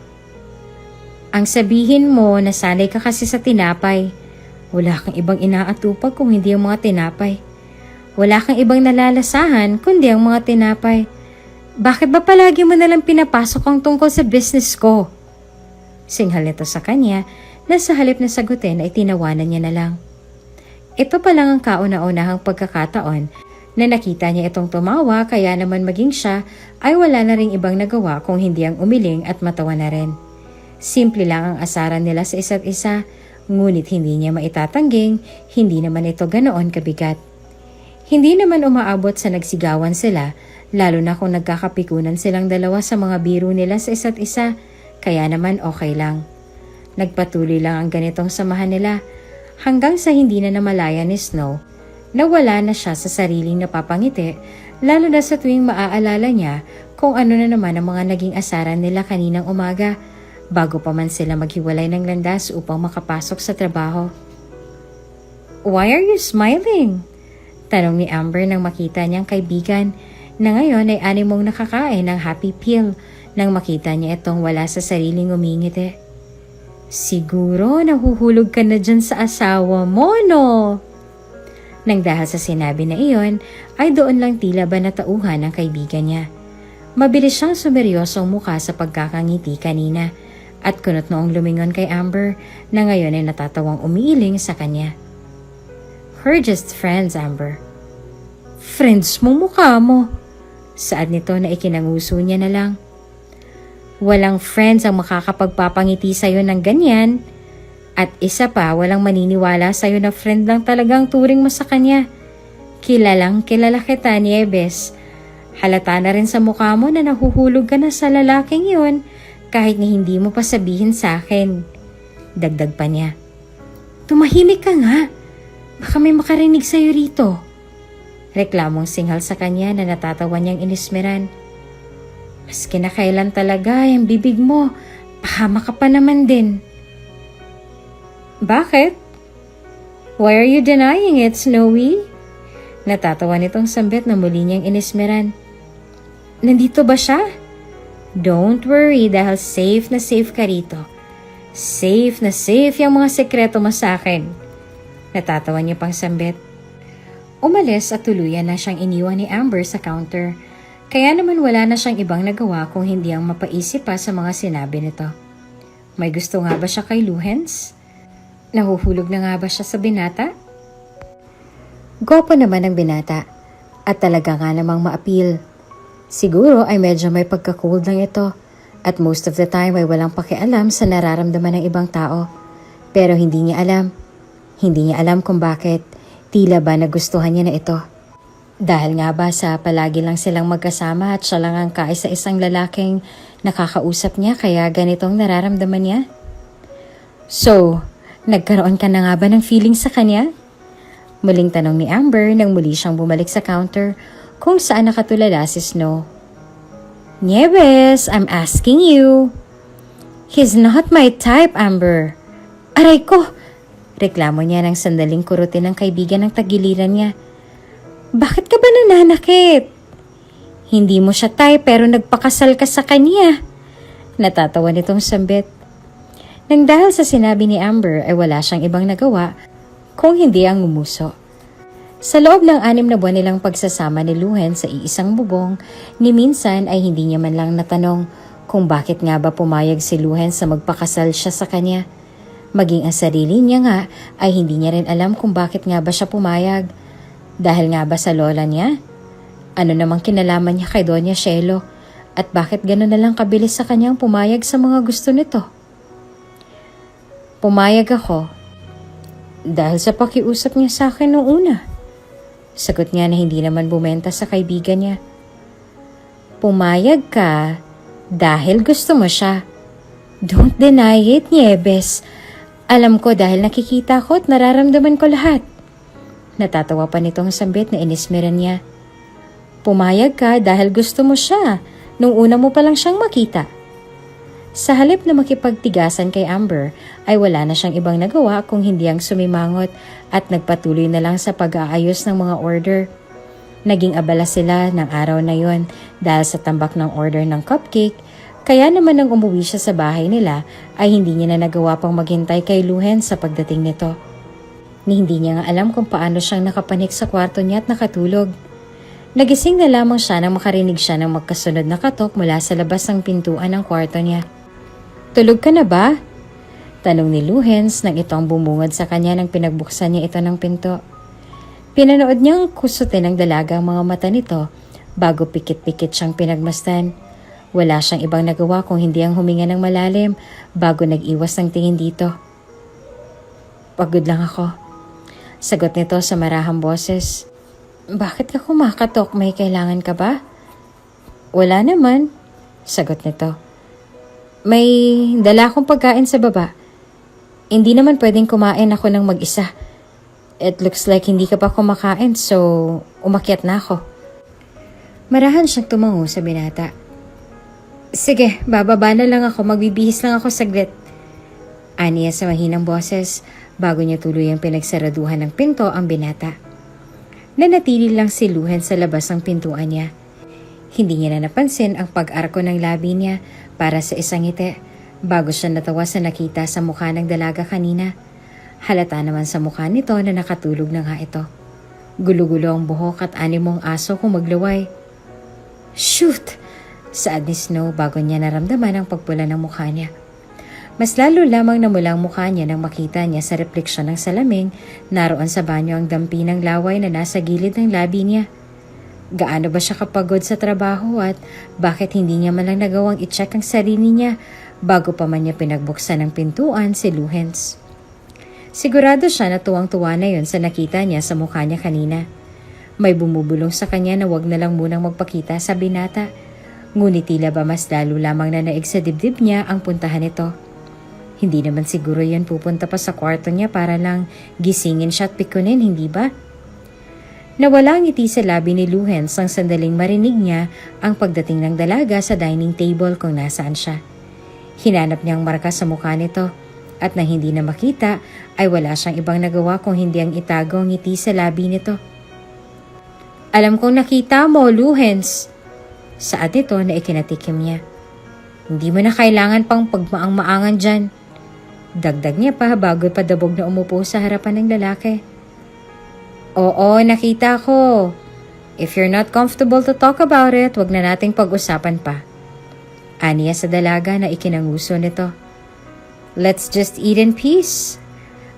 [SPEAKER 1] Ang sabihin mo na sanay ka kasi sa tinapay. Wala kang ibang inaatupag kung hindi ang mga tinapay. Wala kang ibang nalalasahan kundi ang mga tinapay. Bakit ba palagi mo nalang pinapasok ang tungkol sa business ko? Singhal nito sa kanya na sa halip na sagutin ay tinawanan niya na lang. Ito pa lang ang kauna-unahang pagkakataon na nakita niya itong tumawa kaya naman maging siya ay wala na ring ibang nagawa kung hindi ang umiling at matawa na rin. Simple lang ang asaran nila sa isa't isa, ngunit hindi niya maitatangging hindi naman ito ganoon kabigat. Hindi naman umaabot sa nagsigawan sila, lalo na kung nagkakapikunan silang dalawa sa mga biro nila sa isa't isa, kaya naman okay lang. Nagpatuloy lang ang ganitong samahan nila, hanggang sa hindi na namalaya ni Snow, nawala na siya sa sariling napapangiti, lalo na sa tuwing maaalala niya kung ano na naman ang mga naging asaran nila kaninang umaga, bago pa man sila maghiwalay ng landas upang makapasok sa trabaho. Why are you smiling? Tanong ni Amber nang makita niyang kaibigan na ngayon ay animong nakakain ng happy pill nang makita niya itong wala sa sariling umingiti. Siguro nahuhulog ka na dyan sa asawa mo, no? Nang dahil sa sinabi na iyon, ay doon lang tila ba natauhan ang kaibigan niya. Mabilis siyang sumeryosong mukha sa pagkakangiti kanina at kunot noong lumingon kay Amber na ngayon ay natatawang umiiling sa kanya. We're just friends, Amber. Friends mo mukha mo. Saad nito na ikinanguso niya na lang. Walang friends ang makakapagpapangiti sa'yo ng ganyan. At isa pa, walang maniniwala sa'yo na friend lang talagang turing mo sa kanya. Kilalang kilala kita, Nieves. Halata na rin sa mukha mo na nahuhulog ka na sa lalaking yun kahit na hindi mo pa sabihin sa akin. Dagdag pa niya. Tumahimik ka nga. Baka may makarinig sa'yo rito. Reklamong singhal sa kanya na natatawa niyang inismeran. Mas kinakailan talaga yung bibig mo. Pahama ka pa naman din. Bakit? Why are you denying it, Snowy? Natatawa nitong sambit na muli niyang inismeran. Nandito ba siya? Don't worry dahil safe na safe ka rito. Safe na safe yung mga sekreto mo sa akin. Natatawa niya pang sambit. Umalis at tuluyan na siyang iniwan ni Amber sa counter. Kaya naman wala na siyang ibang nagawa kung hindi ang mapaisip pa sa mga sinabi nito. May gusto nga ba siya kay Luhens? Nahuhulog na nga ba siya sa binata? Gwapo naman ang binata at talaga nga namang ma-appeal. Siguro ay medyo may pagka-cold lang ito at most of the time ay walang pakialam sa nararamdaman ng ibang tao. Pero hindi niya alam. Hindi niya alam kung bakit. Tila ba nagustuhan niya na ito. Dahil nga ba sa palagi lang silang magkasama at siya lang ang kaisa-isang lalaking nakakausap niya kaya ganitong nararamdaman niya? So, nagkaroon ka na nga ba ng feeling sa kanya? Muling tanong ni Amber nang muli siyang bumalik sa counter kung saan nakatulala si Snow. Nieves, I'm asking you. He's not my type, Amber. Aray ko! Reklamo niya ng sandaling kurutin ng kaibigan ng tagiliran niya. Bakit ka ba nananakit? Hindi mo siya type pero nagpakasal ka sa kanya. Natatawa nitong sambit. Nang dahil sa sinabi ni Amber ay wala siyang ibang nagawa kung hindi ang ngumuso. Sa loob ng 6 na buwan nilang pagsasama ni Luhen sa iisang bubong, ni minsan ay hindi niya man lang natanong kung bakit nga ba pumayag si Luhen sa magpakasal siya sa kanya. Maging ang sarili niya nga ay hindi niya rin alam kung bakit nga ba siya pumayag. Dahil nga ba sa lola niya? Ano namang kinalaman niya kay Doña Shelo? At bakit gano'n na lang kabilis sa kanyang pumayag sa mga gusto nito? Pumayag ako dahil sa pakiusap niya sa akin noong una. Sagot niya na hindi naman bumenta sa kaibigan niya. Pumayag ka dahil gusto mo siya. Don't deny it, Nieves. Alam ko dahil nakikita ko at nararamdaman ko lahat. Natatawa pa nitong sambit na inismeran niya. Pumayag ka dahil gusto mo siya nung una mo pa lang siyang makita. Sa halip na makipagtigasan kay Amber ay wala na siyang ibang nagawa kung hindi ang sumimangot at nagpatuloy na lang sa pag-aayos ng mga order. Naging abala sila ng araw na yon dahil sa tambak ng order ng cupcake, kaya naman nang umuwi siya sa bahay nila ay hindi niya na nagawa pang maghintay kay Luhen sa pagdating nito. Hindi niya nga alam kung paano siyang nakapanik sa kwarto niya at nakatulog. Nagising na lamang siya nang makarinig siya ng magkasunod na katok mula sa labas ng pintuan ng kwarto niya. Tulog ka na ba? Tanong ni Luhens nang ito ang bumungad sa kanya nang pinagbuksan niya ito ng pinto. Pinanood niyang kusutin ng dalaga ang mga mata nito bago pikit-pikit siyang pinagmasdan. Wala siyang ibang nagawa kung hindi ang huminga ng malalim bago nag-iwas ng tingin dito. Pagod lang ako. Sagot nito sa marahang boses. Bakit ka kumakatok? May kailangan ka ba? Wala naman. Sagot nito. May dala akong pagkain sa baba. Hindi naman pwedeng kumain ako ng mag-isa. It looks like hindi ka pa kumakain so umakyat na ako. Marahan siyang tumango sa binata. Sige, bababa na lang ako. Magbibihis lang ako saglit. Aniya sa mahinang boses bago niya tuloy ang pinagsaraduhan ng pinto ang binata. Nanatili lang si Luhen sa labas ng pintuan niya. Hindi niya na napansin ang pag-arko ng labi niya para sa isang ngiti bago siya natawa sa nakita sa mukha ng dalaga kanina. Halata naman sa mukha nito na nakatulog na nga ito. Gulo-gulo ang buhok at animong aso kung maglaway. Shoot! Saad ni Snow bago niya naramdaman ang pagpula ng mukha niya. Mas lalo lamang namula ang mukha niya nang makita niya sa refleksyon ng salaming naroon sa banyo ang dampi ng laway na nasa gilid ng labi niya. Gaano ba siya kapagod sa trabaho at bakit hindi niya malang nagawang i-check ang sarili niya bago pa man niya pinagbuksan ng pintuan si Luhens. Sigurado siya na tuwang-tuwa na yon sa nakita niya sa mukha niya kanina. May bumubulong sa kanya na wag na lang munang magpakita sa binata. Ngunit tila ba mas lalo lamang na naig sa dibdib niya ang puntahan ito. Hindi naman siguro yan pupunta pa sa kwarto niya para lang gisingin siya at pikunin, hindi ba? Nawala ang ngiti sa labi ni Luhens ang sandaling marinig niya ang pagdating ng dalaga sa dining table kung nasaan siya. Hinanap niyang marka sa mukha nito at nang hindi na makita ay wala siyang ibang nagawa kung hindi ang itago ang ngiti sa labi nito. Alam kong nakita mo, Luhens. Saad ito na ikinatikim niya. Hindi mo na kailangan pang pagmaang-maangan dyan. Dagdag niya pa bago padabog na umupo sa harapan ng lalaki. Oo, nakita ko. If you're not comfortable to talk about it, wag na nating pag-usapan pa. Aniya sa dalaga na ikinanguso nito. Let's just eat in peace.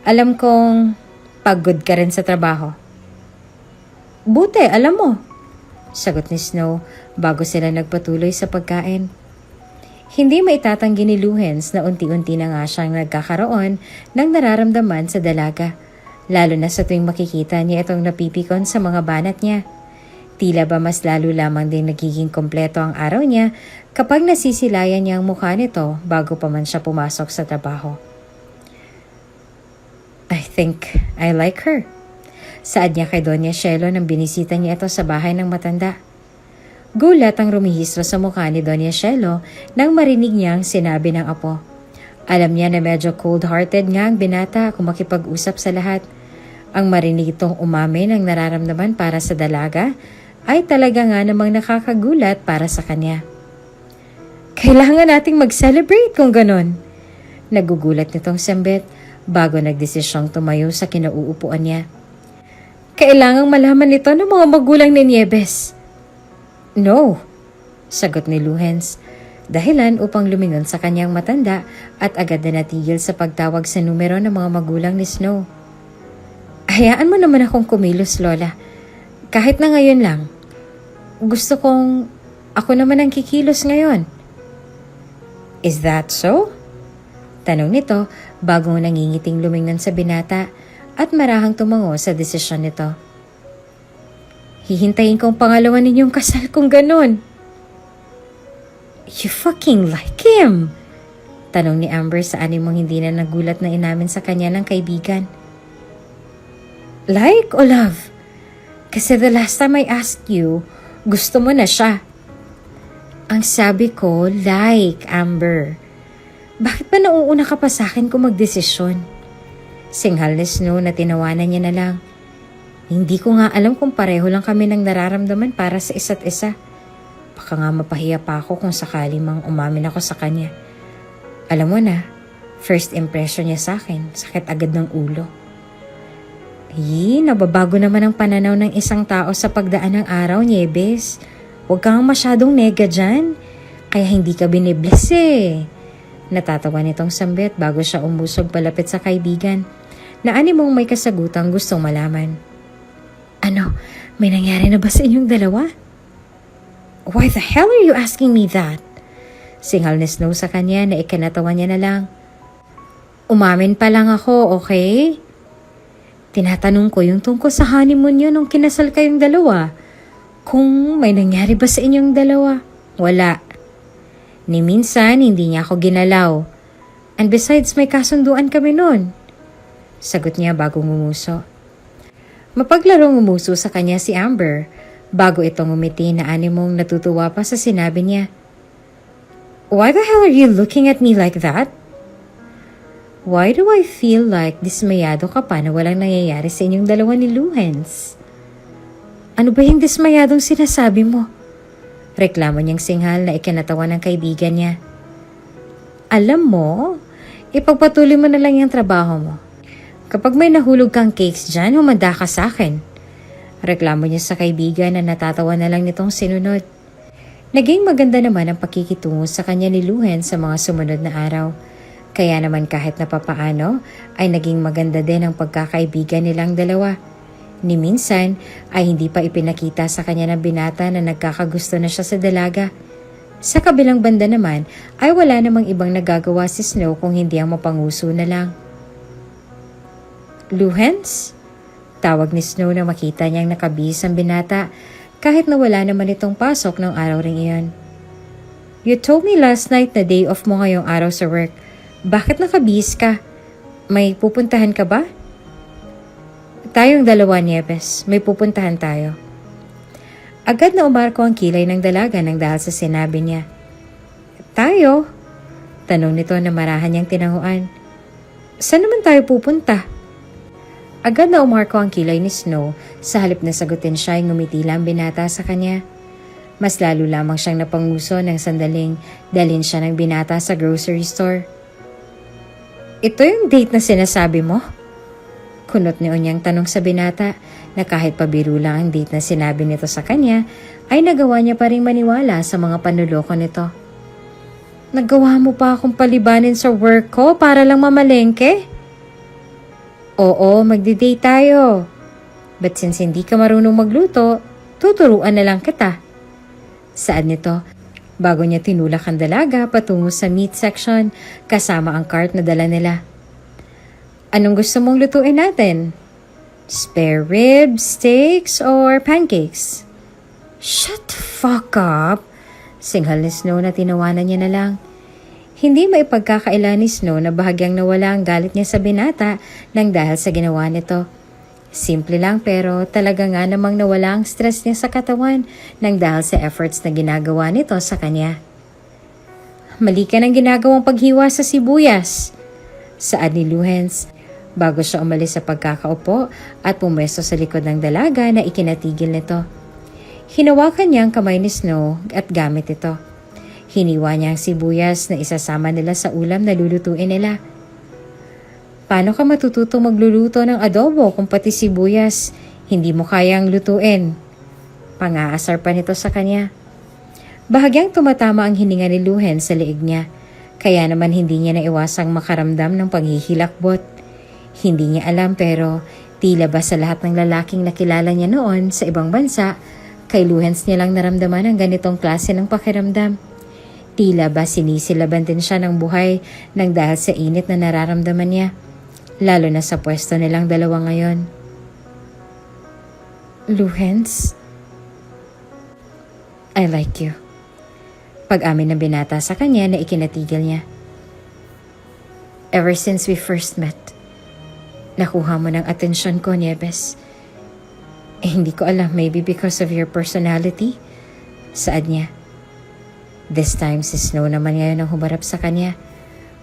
[SPEAKER 1] Alam kong pagod ka rin sa trabaho. Buti, alam mo. Sagot ni Snow bago sila nagpatuloy sa pagkain. Hindi maitatanggi ni Luhens na unti-unti na nga siyang nagkakaroon ng nararamdaman sa dalaga. Lalo na sa tuwing makikita niya itong napipikon sa mga banat niya. Tila ba mas lalo lamang din nagiging kompleto ang araw niya kapag nasisilayan niya ang mukha nito bago pa man siya pumasok sa trabaho. I think I like her. Saad niya kay Doña Shelo nang binisita niya ito sa bahay ng matanda. Gulat ang rumihistro sa mukha ni Doña Shelo nang marinig niyang sinabi ng apo. Alam niya na medyo cold-hearted nga ang binata kung makipag-usap sa lahat. Ang marinig itong umamin ang nararamdaman para sa dalaga ay talaga nga namang nakakagulat para sa kanya. Kailangan nating mag-celebrate kung ganon. Nagugulat nitong sambit bago nagdesisyong tumayo sa kinauupuan niya. Kailangang malaman nito ng mga magulang ni Nieves. No, sagot ni Luhens. Dahilan upang lumingon sa kanyang matanda at agad na natigil sa pagtawag sa numero ng mga magulang ni Snow. Hayaan mo naman akong kumilos, Lola. Kahit na ngayon lang. Gusto kong ako naman ang kikilos ngayon. Is that so? Tanong nito bago nangingiting lumingon sa binata at marahang tumango sa desisyon nito. Hihintayin kong pangalawa ninyong kasal kung ganon. You fucking like him? Tanong ni Amber sa animong hindi na nagulat na inamin sa kanya ng kaibigan. Like o love? Kasi the last time I asked you, gusto mo na siya. Ang sabi ko, like, Amber. Bakit ba nauuna ka pa sa akin kung magdesisyon? Singhal ni Snow na tinawanan niya na lang. Hindi ko nga alam kung pareho lang kami ng nararamdaman para sa isa't isa. Baka nga mapahiya pa ako kung sakali mang umamin ako sa kanya. Alam mo na, first impression niya sa akin, sakit agad ng ulo. Nababago naman ang pananaw ng isang tao sa pagdaan ng araw, Nieves. Huwag kang masyadong nega dyan, kaya hindi ka binibless eh. Natatawa nitong sambit bago siya umusog palapit sa kaibigan na animong may kasagutang gustong malaman. Ano, may nangyari na ba sa inyong dalawa? Why the hell are you asking me that? Singhal ni Snow sa kanya na ikinatawa niya na lang. Umamin pa lang ako, okay? Tinatanong ko yung tungkol sa honeymoon niyo nung kinasal kayong dalawa. Kung may nangyari ba sa inyong dalawa? Wala. Ni minsan, hindi niya ako ginalaw. And besides, may kasunduan kami nun. Sagot niya bago ngumuso. Mapaglarong ngumuso sa kanya si Amber bago itong umiti na animong natutuwa pa sa sinabi niya. Why the hell are you looking at me like that? Why do I feel like dismayado ka pa na walang nangyayari sa inyong dalawa ni Luhens? Ano ba yung dismayadong sinasabi mo? Reklamo niyang singhal na ikinatawa ng kaibigan niya. Alam mo, ipagpatuloy mo na lang yung trabaho mo. Kapag may nahulog kang cakes dyan, humanda ka sa akin. Reklamo niya sa kaibigan na natatawa na lang nitong sinunod. Naging maganda naman ang pakikitungo sa kanya ni Luhens sa mga sumunod na araw. Kaya naman kahit na papaano ay naging maganda din ang pagkakaibigan nilang dalawa. Ni minsan ay hindi pa ipinakita sa kanya ng binata na nagkakagusto na siya sa dalaga. Sa kabilang banda naman ay wala namang ibang nagagawa si Snow kung hindi ang mapanguso na lang. Luhens? Tawag ni Snow na makita niyang nakabihis ang binata kahit na wala naman itong pasok ng araw ring iyon. You told me last night na day off mo ngayong araw sa work. Bakit nakabihis ka? May pupuntahan ka ba? Tayong dalawa, Nieves. May pupuntahan tayo. Agad na umarko ang kilay ng dalaga nang dahil sa sinabi niya. Tayo? Tanong nito na marahan niyang tinanguan. Saan naman tayo pupunta? Agad na umarko ang kilay ni Snow sa halip na sagutin siya ay ngumiti lang binata sa kanya. Mas lalo lamang siyang napanguso ng sandaling dalhin siya ng binata sa grocery store. Ito yung date na sinasabi mo? Kunot ni Onyang tanong sa binata na kahit pabiro lang ang date na sinabi nito sa kanya ay nagawa niya pa rin maniwala sa mga panuloko nito. Nagawa mo pa akong palibanin sa work ko para lang mamalengke? Oo, magdi-date tayo. But since hindi ka marunong magluto, tuturuan na lang kita. Saan nito? Bago niya tinulak ang dalaga patungo sa meat section kasama ang cart na dala nila. Anong gusto mong lutuin natin? Spare ribs, steaks, or pancakes? Shut the fuck up! Singhal ni Snow na tinawanan niya na lang. Hindi maipagkakaila ni Snow na bahagyang nawala ang galit niya sa binata nang dahil sa ginawa nito. Simple lang pero talaga nga namang nawala ang stress niya sa katawan nang dahil sa efforts na ginagawa nito sa kanya. Mali ka ng ginagawang paghiwa sa sibuyas. Saad ni Luhens bago siya umalis sa pagkakaupo at pumesto sa likod ng dalaga na ikinatigil nito. Hinawakan niya ang kamay ni Snow at gamit ito. Hiniwa niya ang sibuyas na isasama nila sa ulam na lulutuin nila. Paano ka matututong magluluto ng adobo kung pati sibuyas hindi mo kayang lutuin? Pangaasar pa nito sa kanya. Bahagyang tumatama ang hininga ni Luhen sa liig niya, kaya naman hindi niya naiwasang makaramdam ng paghihilakbot. Hindi niya alam pero tila ba sa lahat ng lalaking nakilala niya noon sa ibang bansa, kay Luhens niya lang naramdaman ang ganitong klase ng pakiramdam. Tila ba sinisilaban din siya ng buhay nang dahil sa init na nararamdaman niya, lalo na sa pwesto nilang dalawa ngayon. Luhens, I like you. Pag-amin ng binata sa kanya na ikinatigil niya. Ever since we first met, nakuha mo ng atensyon ko, Nieves. Hindi ko alam, maybe because of your personality. Saad niya. This time si Snow naman ngayon ang humarap sa kanya.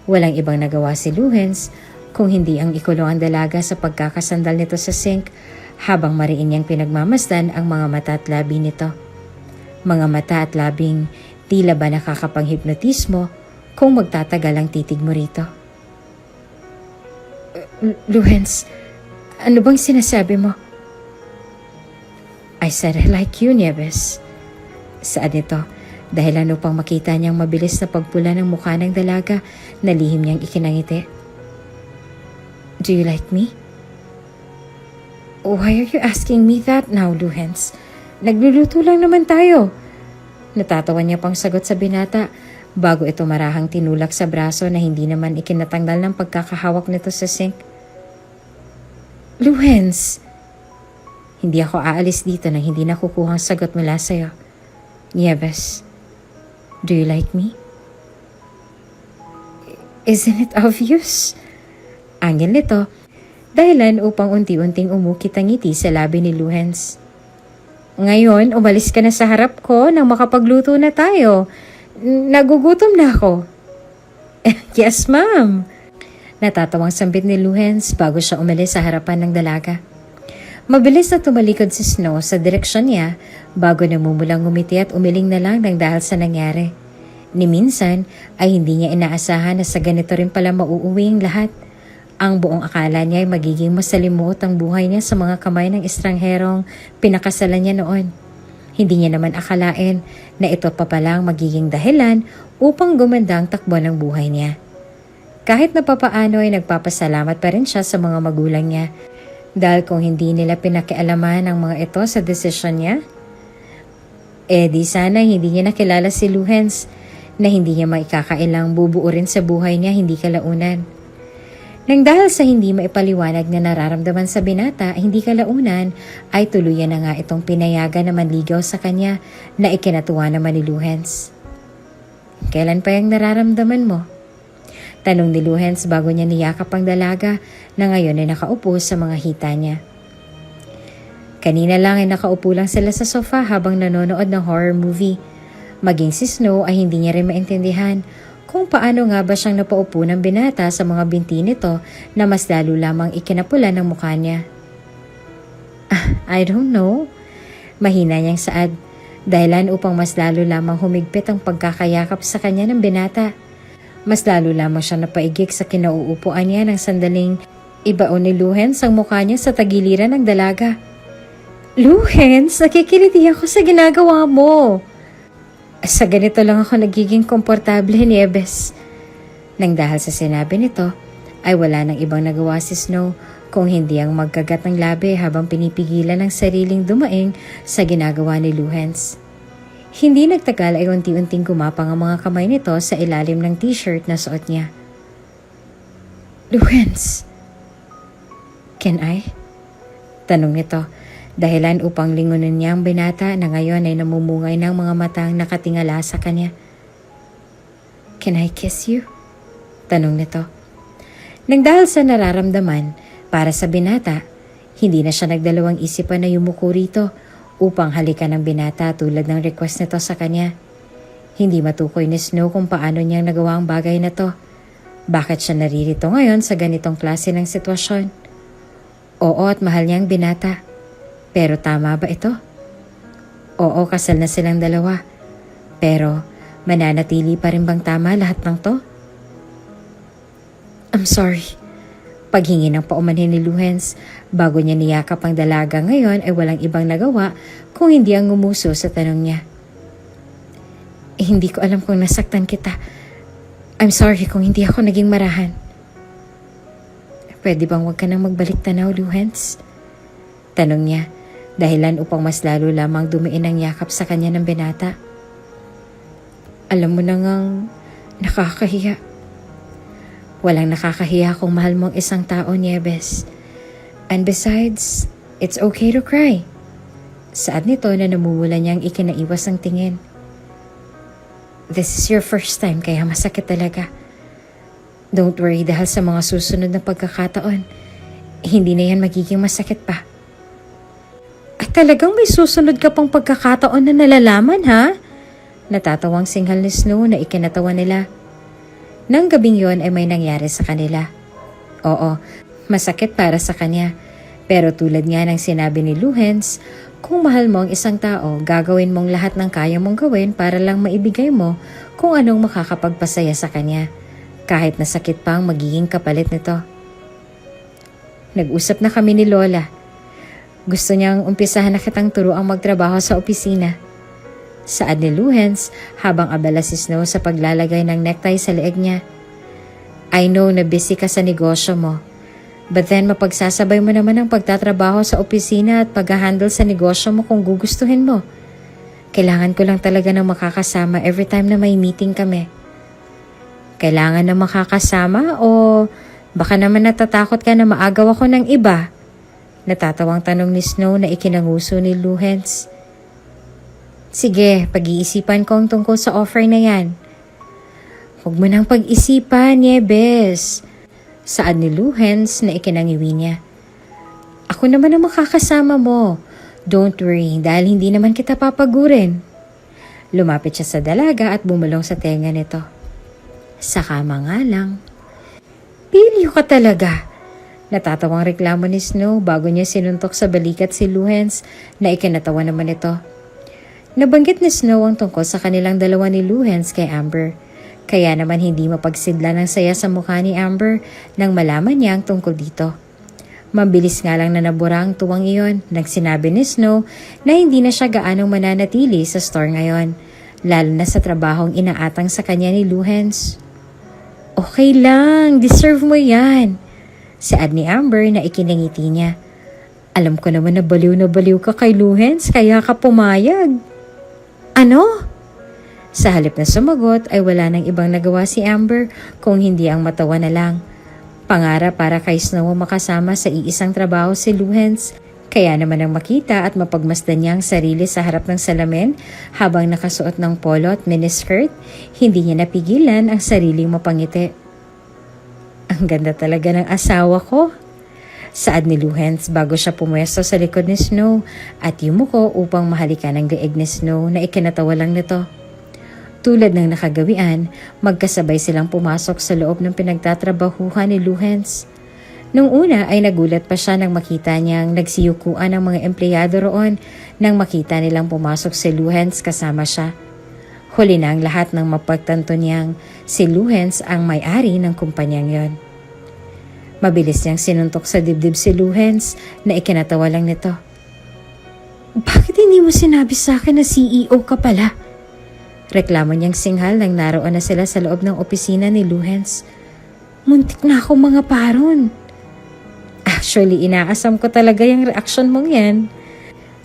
[SPEAKER 1] Walang ibang nagawa si Luhens kung hindi ang ikulong ang dalaga sa pagkakasandal nito sa sink habang mariin niyang pinagmamasdan ang mga mata at labi nito. Mga mata at labing tila ba nakakapang-hipnotismo kung magtatagal ang titig mo rito. Luhens, ano bang sinasabi mo? I said I like you, Nieves. Saad nito, dahil ano pang makita niyang mabilis na pagpula ng mukha ng dalaga na lihim niyang ikinangiti. Do you like me? Why are you asking me that now, Luhens? Nagluluto lang naman tayo. Natatawa niya pang sagot sa binata bago ito marahang tinulak sa braso na hindi naman ikinatanggal ng pagkakahawak nito sa sink. Luhens, hindi ako aalis dito nang hindi nakukuha ang sagot mula sa'yo. Nieves, do you like me? Isn't it obvious? Angel nito, dahilan upang unti-unting umukit ang ngiti sa labi ni Luhens. Ngayon, umalis ka na sa harap ko nang makapagluto na tayo. Nagugutom na ako. Yes, ma'am. Natatawang sambit ni Luhens bago siya umalis sa harapan ng dalaga. Mabilis na tumalikod si Snow sa direksyon niya bago namumulang ngumiti at umiling na lang ng dahil sa nangyari. Ni minsan ay hindi niya inaasahan na sa ganito rin pala mauuwi ang lahat. Ang buong akala niya ay magiging masalimuot ang buhay niya sa mga kamay ng estrangherong pinakasalan niya noon. Hindi niya naman akalain na ito pa palang magiging dahilan upang gumanda ang takbo ng buhay niya. Kahit na papaano ay nagpapasalamat pa rin siya sa mga magulang niya dahil kung hindi nila pinakialaman ang mga ito sa desisyon niya, di sana hindi niya nakilala si Luhens na hindi niya maikakailang bubuo rin sa buhay niya hindi kalaunan. Nang dahil sa hindi maipaliwanag na nararamdaman sa binata, hindi kalaunan ay tuluyan na nga itong pinayagan na manligaw sa kanya na ikinatuwa naman ni Luhens. Kailan pa yung nararamdaman mo? Tanong ni Luhens bago niya niyakap ang dalaga na ngayon ay nakaupo sa mga hita niya. Kanina lang ay nakaupo lang sila sa sofa habang nanonood ng horror movie. Maging si Snow ay hindi niya rin maintindihan kung paano nga ba siyang napaupo ng binata sa mga binti nito na mas lalo lamang ikinapula ng mukha niya. I don't know. Mahina niyang saad, dahilan upang mas lalo lamang humigpit ang pagkakayakap sa kanya ng binata. Mas lalo lamang siya napaigik sa kinauupuan niya ng sandaling ibaon ni Luhens ang mukha niya sa tagiliran ng dalaga. Luhens, nakikiliti ako sa ginagawa mo. Sa ganito lang ako nagiging komportable, Nieves. Nang dahil sa sinabi nito, ay wala nang ibang nagawa si Snow kung hindi ang magkagat ng labi habang pinipigilan ng sariling dumaing sa ginagawa ni Luhens. Hindi nagtagal ay unti-unting gumapang ang mga kamay nito sa ilalim ng t-shirt na suot niya. Luhens, can I? Tanong nito. Dahilan upang lingunin niya ang binata na ngayon ay namumungay ng mga matang nakatingala sa kanya. Can I kiss you? Tanong nito. Nang dahil sa nararamdaman, para sa binata, hindi na siya nagdalawang isipan na yumuko rito upang halikan ng binata tulad ng request nito sa kanya. Hindi matukoy ni Snow kung paano niyang nagawa ang bagay na to. Bakit siya naririto ngayon sa ganitong klase ng sitwasyon? Oo, at mahal niya ang binata. Pero tama ba ito? Oo, kasal na silang dalawa. Pero mananatili pa rin bang tama lahat ng to? I'm sorry. Paghingi ng paumanhin ni Luhens bago niya niyakap ang dalaga ngayon ay walang ibang nagawa kung hindi ang ngumuso sa tanong niya. Hindi ko alam kung nasaktan kita. I'm sorry kung hindi ako naging marahan. Pwede bang huwag ka nang magbalik tanaw, Luhens? Tanong niya. Dahilan upang mas lalo lamang dumiin ang yakap sa kanya ng binata. Alam mo na ngang nakakahiya. Walang nakakahiya kung mahal mo ang isang tao, Nieves. And besides, it's okay to cry. Saad nito na namumula niyang ikinaiwas ang tingin. This is your first time kaya masakit talaga. Don't worry dahil sa mga susunod na pagkakataon, hindi na yan magiging masakit pa. Talagang may susunod ka pang pagkakataon na nalalaman, ha? Natatawang singhal ni Snow na ikinatawa nila. Nang gabing yon ay may nangyari sa kanila. Oo, masakit para sa kanya. Pero tulad nga ng sinabi ni Luhens, kung mahal mo ang isang tao, gagawin mong lahat ng kaya mong gawin para lang maibigay mo kung anong makakapagpasaya sa kanya. Kahit nasakit pa ang magiging kapalit nito. Nag-usap na kami ni Lola. Gusto niyang umpisahan na kitang turuang magtrabaho sa opisina. Saad ni Luhens habang abala si Snow sa paglalagay ng necktie sa leeg niya. I know na busy ka sa negosyo mo. But then mapagsasabay mo naman ang pagtatrabaho sa opisina at pag-handle sa negosyo mo kung gugustuhin mo. Kailangan ko lang talaga ng makakasama every time na may meeting kami. Kailangan na makakasama o baka naman natatakot ka na maagaw ako ng iba? Natatawang tanong ni Snow na ikinanguso ni Luhens. Sige, pag-iisipan ko ang tungkol sa offer na yan. Huwag mo nang pag-isipan, Nieves. Saad ni Luhens na ikinangiwi niya. Ako naman ang makakasama mo. Don't worry dahil hindi naman kita papagurin. Lumapit siya sa dalaga at bumulong sa tenga nito. Sa kama nga lang. Pilyo ka talaga. Natatawang reklamo ni Snow bago niya sinuntok sa balikat si Luhens na ikinatawa naman ito. Nabanggit ni Snow ang tungkol sa kanilang dalawa ni Luhens kay Amber. Kaya naman hindi mapagsidla ng saya sa mukha ni Amber nang malaman niya ang tungkol dito. Mabilis nga lang na nabura ang tuwang iyon nang sinabi ni Snow na hindi na siya gaanong mananatili sa store ngayon, lalo na sa trabahong inaatang sa kanya ni Luhens. Okay lang, deserve mo yan. Saad ni Amber na ikinangiti niya. Alam ko naman na baliw ka kay Luhens kaya ka pumayag. Ano? Sa halip na sumagot ay wala nang ibang nagawa si Amber kung hindi ang matawa na lang. Pangarap para kay Snow makasama sa iisang trabaho si Luhens. Kaya naman ang makita at mapagmasdan niya ang sarili sa harap ng salamin habang nakasuot ng polo at miniskirt, hindi niya napigilan ang sariling mapangiti. Ang ganda talaga ng asawa ko. Saad ni Luhens bago siya pumwesto sa likod ni Snow at yumuko upang mahalikan ang leeg ni Snow na ikinatawa lang nito. Tulad ng nakagawian, magkasabay silang pumasok sa loob ng pinagtatrabahuhan ni Luhens. Nung una ay nagulat pa siya nang makita niyang nagsiyukuan ang mga empleyado roon nang makita nilang pumasok si Luhens kasama siya. Huli na ang lahat nang mapagtanto niyang si Luhens ang may-ari ng kumpanyang yon. Mabilis niyang sinuntok sa dibdib si Luhens na ikinatawa lang nito. "Bakit hindi mo sinabi sa akin na CEO ka pala?" Reklamo niyang singhal nang naroon na sila sa loob ng opisina ni Luhens. "Muntik na ako mga paron." "Actually, inaasam ko talaga yung reaksyon mong yan."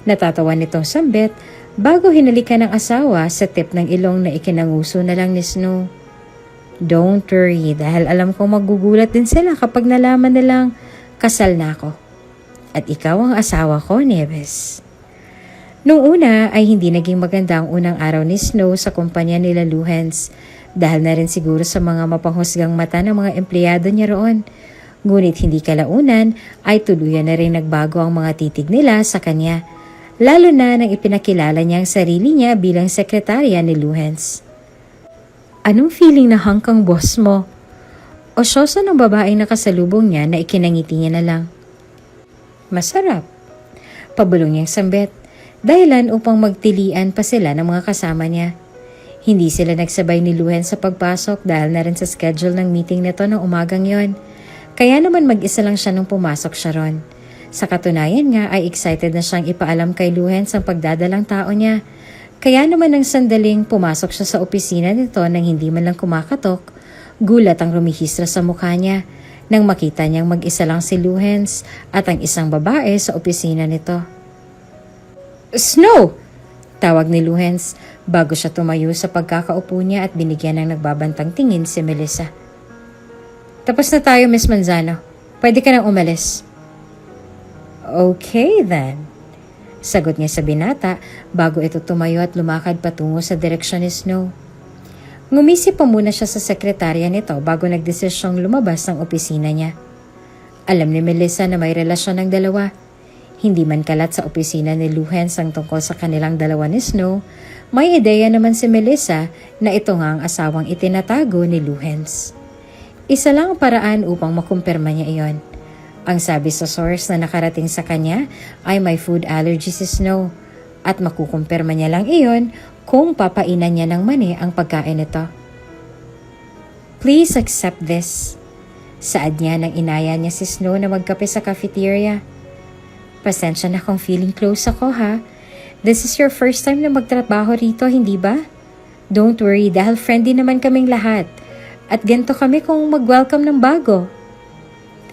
[SPEAKER 1] Natatawa nitong sambit bago hinalikan ng asawa sa tip ng ilong na ikinanguso na lang ni Snow. "Don't worry dahil alam kong magugulat din sila kapag nalaman nilang kasal na ako. At ikaw ang asawa ko, Nieves." Nung una ay hindi naging maganda ang unang araw ni Snow sa kumpanya nila Luhens dahil na rin siguro sa mga mapanghusgang mata ng mga empleyado niya roon. Ngunit hindi kalaunan ay tuluyan na rin nagbago ang mga titig nila sa kanya, lalo na nang ipinakilala niya ang sarili niya bilang sekretarya ni Luhens. "Anong feeling na hangkang boss mo?" Osyoso ng babaeng nakasalubong niya na ikinangiti niya na lang. "Masarap." Pabulong niyang sambit, dahilan upang magtilian pa sila ng mga kasama niya. Hindi sila nagsabay ni Luhens sa pagpasok dahil na rin sa schedule ng meeting nito ng umagang yon. Kaya naman mag-isa lang siya nung pumasok siya ron. Sa katunayan nga ay excited na siyang ipaalam kay Luhens ang pagdadalang tao niya. Kaya naman ng sandaling pumasok siya sa opisina nito nang hindi man lang kumakatok, gulat ang rumihistro sa mukha niya nang makita niyang mag-isa lang si Luhens at ang isang babae sa opisina nito. "Snow!" tawag ni Luhens bago siya tumayo sa pagkakaupo niya at binigyan ng nagbabantang tingin si Melissa. "Tapos na tayo, Miss Manzano. Pwede ka nang umalis." "Okay then," sagot niya sa binata bago ito tumayo at lumakad patungo sa direksyon ni Snow. Ngumisi pa muna siya sa sekretarya nito bago nagdesisyong lumabas ng opisina niya. Alam ni Melissa na may relasyon ng dalawa. Hindi man kalat sa opisina ni Luhens ang tungkol sa kanilang dalawa ni Snow, may ideya naman si Melissa na ito nga ang asawang itinatago ni Luhens. Isa lang ang paraan upang makumpirma niya iyon. Ang sabi sa source na nakarating sa kanya ay may food allergy si Snow at makukumpirma niya lang iyon kung papainan niya ng mani ang pagkain nito. "Please accept this." Saad niya nang inaya niya si Snow na magkape sa cafeteria. "Pasensya na kung feeling close ako ha. This is your first time na magtrabaho rito, hindi ba? Don't worry dahil friendly naman kaming lahat. At ganito kami kung mag-welcome ng bago."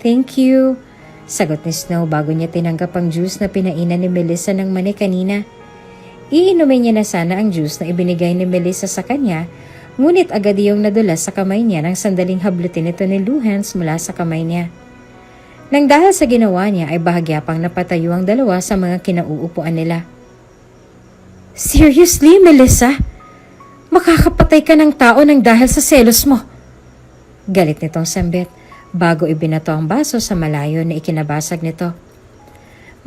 [SPEAKER 1] "Thank you," sagot ni Snow bago niya tinanggap ang juice na pinainan ni Melissa ng mani kanina. Iinumin niya na sana ang juice na ibinigay ni Melissa sa kanya, ngunit agad iyong nadulas sa kamay niya nang sandaling hablutin ito ni Luhens mula sa kamay niya. Nang dahil sa ginawa niya ay bahagya pang napatayo ang dalawa sa mga kinauupuan nila. "Seriously, Melissa? Makakapatay ka ng tao nang dahil sa selos mo?" Galit nitong sambit bago ibinato ang baso sa malayo na ikinabasag nito.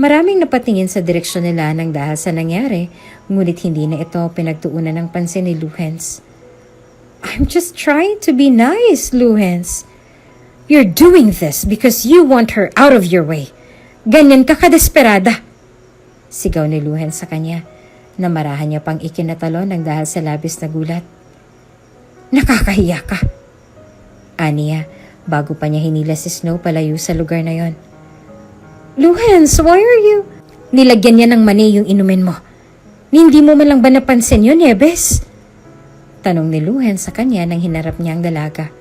[SPEAKER 1] Maraming napatingin sa direksyon nila nang dahil sa nangyari, ngunit hindi na ito pinagtuunan ng pansin ni Luhens. "I'm just trying to be nice, Luhens. You're doing this because you want her out of your way. Ganyan ka kadesperada." Sigaw ni Luhens sa kanya. Namarahan niya pang ikinatalo nang dahil sa labis na gulat. "Nakakahiya ka," aniya bago pa niya hinila si Snow palayo sa lugar na yon. "Luhens, why are you?" "Nilagyan niya ng mani yung inumin mo. Hindi mo man lang ba napansin yun, Nieves?" Tanong ni Luhens sa kanya nang hinarap niya ang dalaga.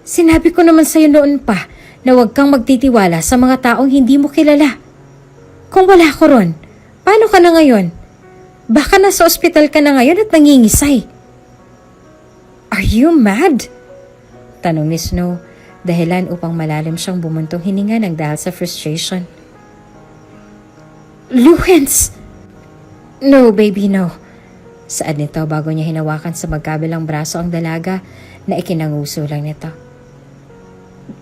[SPEAKER 1] "Sinabi ko naman sa'yo noon pa na huwag kang magtitiwala sa mga taong hindi mo kilala. Kung wala ko ron, paano ka na ngayon? Baka nasa ospital ka na ngayon at nangingisay." "Are you mad?" tanong ni Snow dahilan upang malalim siyang bumuntong hininga ng dahil sa frustration. Luhens! No, baby, no. Saad nito bago niya hinawakan sa magkabilang braso ang dalaga na ikinanguso lang nito.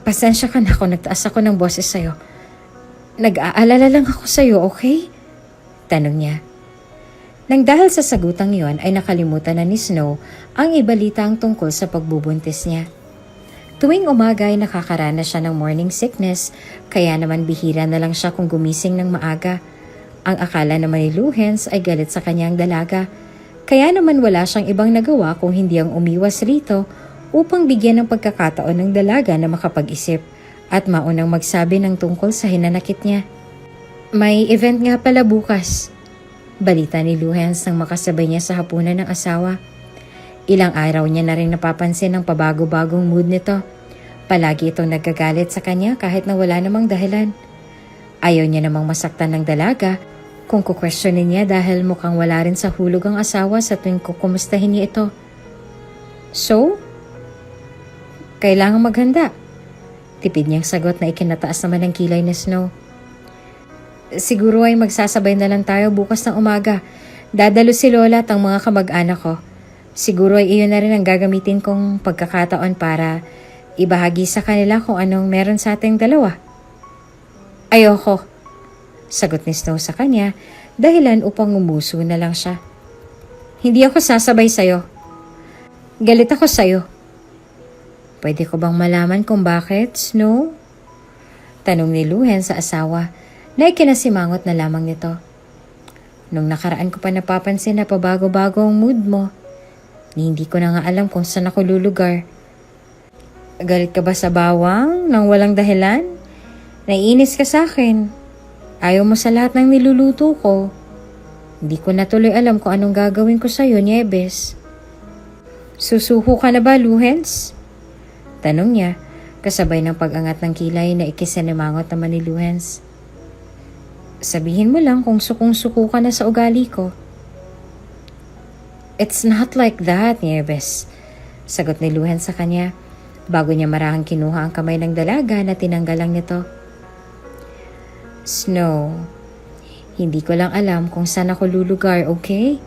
[SPEAKER 1] Pasensya ka na kung nagtaas ako ng boses sa'yo. Nag-aalala lang ako sa'yo, okay? Tanong niya. Nang dahil sa sagutang yon ay nakalimutan na ni Snow ang ibalita ang tungkol sa pagbubuntis niya. Tuwing umaga ay nakakaranas siya ng morning sickness, kaya naman bihira na lang siya kung gumising ng maaga. Ang akala naman ni Luhens ay galit sa kanyang dalaga, kaya naman wala siyang ibang nagawa kung hindi ang umiwas rito upang bigyan ng pagkakataon ng dalaga na makapag-isip at maunang magsabi ng tungkol sa hinanakit niya. May event nga pala bukas. Balita ni Luhens nang makasabay niya sa hapunan ng asawa. Ilang araw niya na rin napapansin ang pabago-bagong mood nito. Palagi itong nagagalit sa kanya kahit na wala namang dahilan. Ayaw niya namang masaktan ng dalaga kung kukwestiyonin niya dahil mukhang wala rin sa hulog ang asawa sa tuwing kukumustahin niya ito. So, kailangang maghanda. Tipid niyang sagot na ikinataas naman ng kilay ni Snow. Siguro ay magsasabay na lang tayo bukas ng umaga. Dadalo si Lola at ang mga kamag-anak ko. Siguro ay iyon na rin ang gagamitin kong pagkakataon para ibahagi sa kanila kung anong meron sa ating dalawa. Ayoko. Sagot ni Snow sa kanya, dahilan upang umuso na lang siya. Hindi ako sasabay sa'yo. Galit ako sa'yo. Pwede ko bang malaman kung bakit, Snow? Tanong ni Luhens sa asawa na ikinasimangot na lamang nito. Nung nakaraan ko pa napapansin na pabago-bago ang mood mo, hindi ko na nga alam kung saan ako lulugar. Galit ka ba sa bawang nang walang dahilan? Naiinis ka sa akin. Ayaw mo sa lahat ng niluluto ko. Hindi ko na tuloy alam kung anong gagawin ko sa'yo, Nieves. Susuko ka na ba, Luhens? Tanong niya, kasabay ng pag-angat ng kilay na ikisinimangot naman ni Luhens. Sabihin mo lang kung sukong-suko ka na sa ugali ko. It's not like that, Nieves. Sagot ni Luhens sa kanya, bago niya marahang kinuha ang kamay ng dalaga na tinanggal lang nito. Snow, hindi ko lang alam kung saan ako lulugar, okay?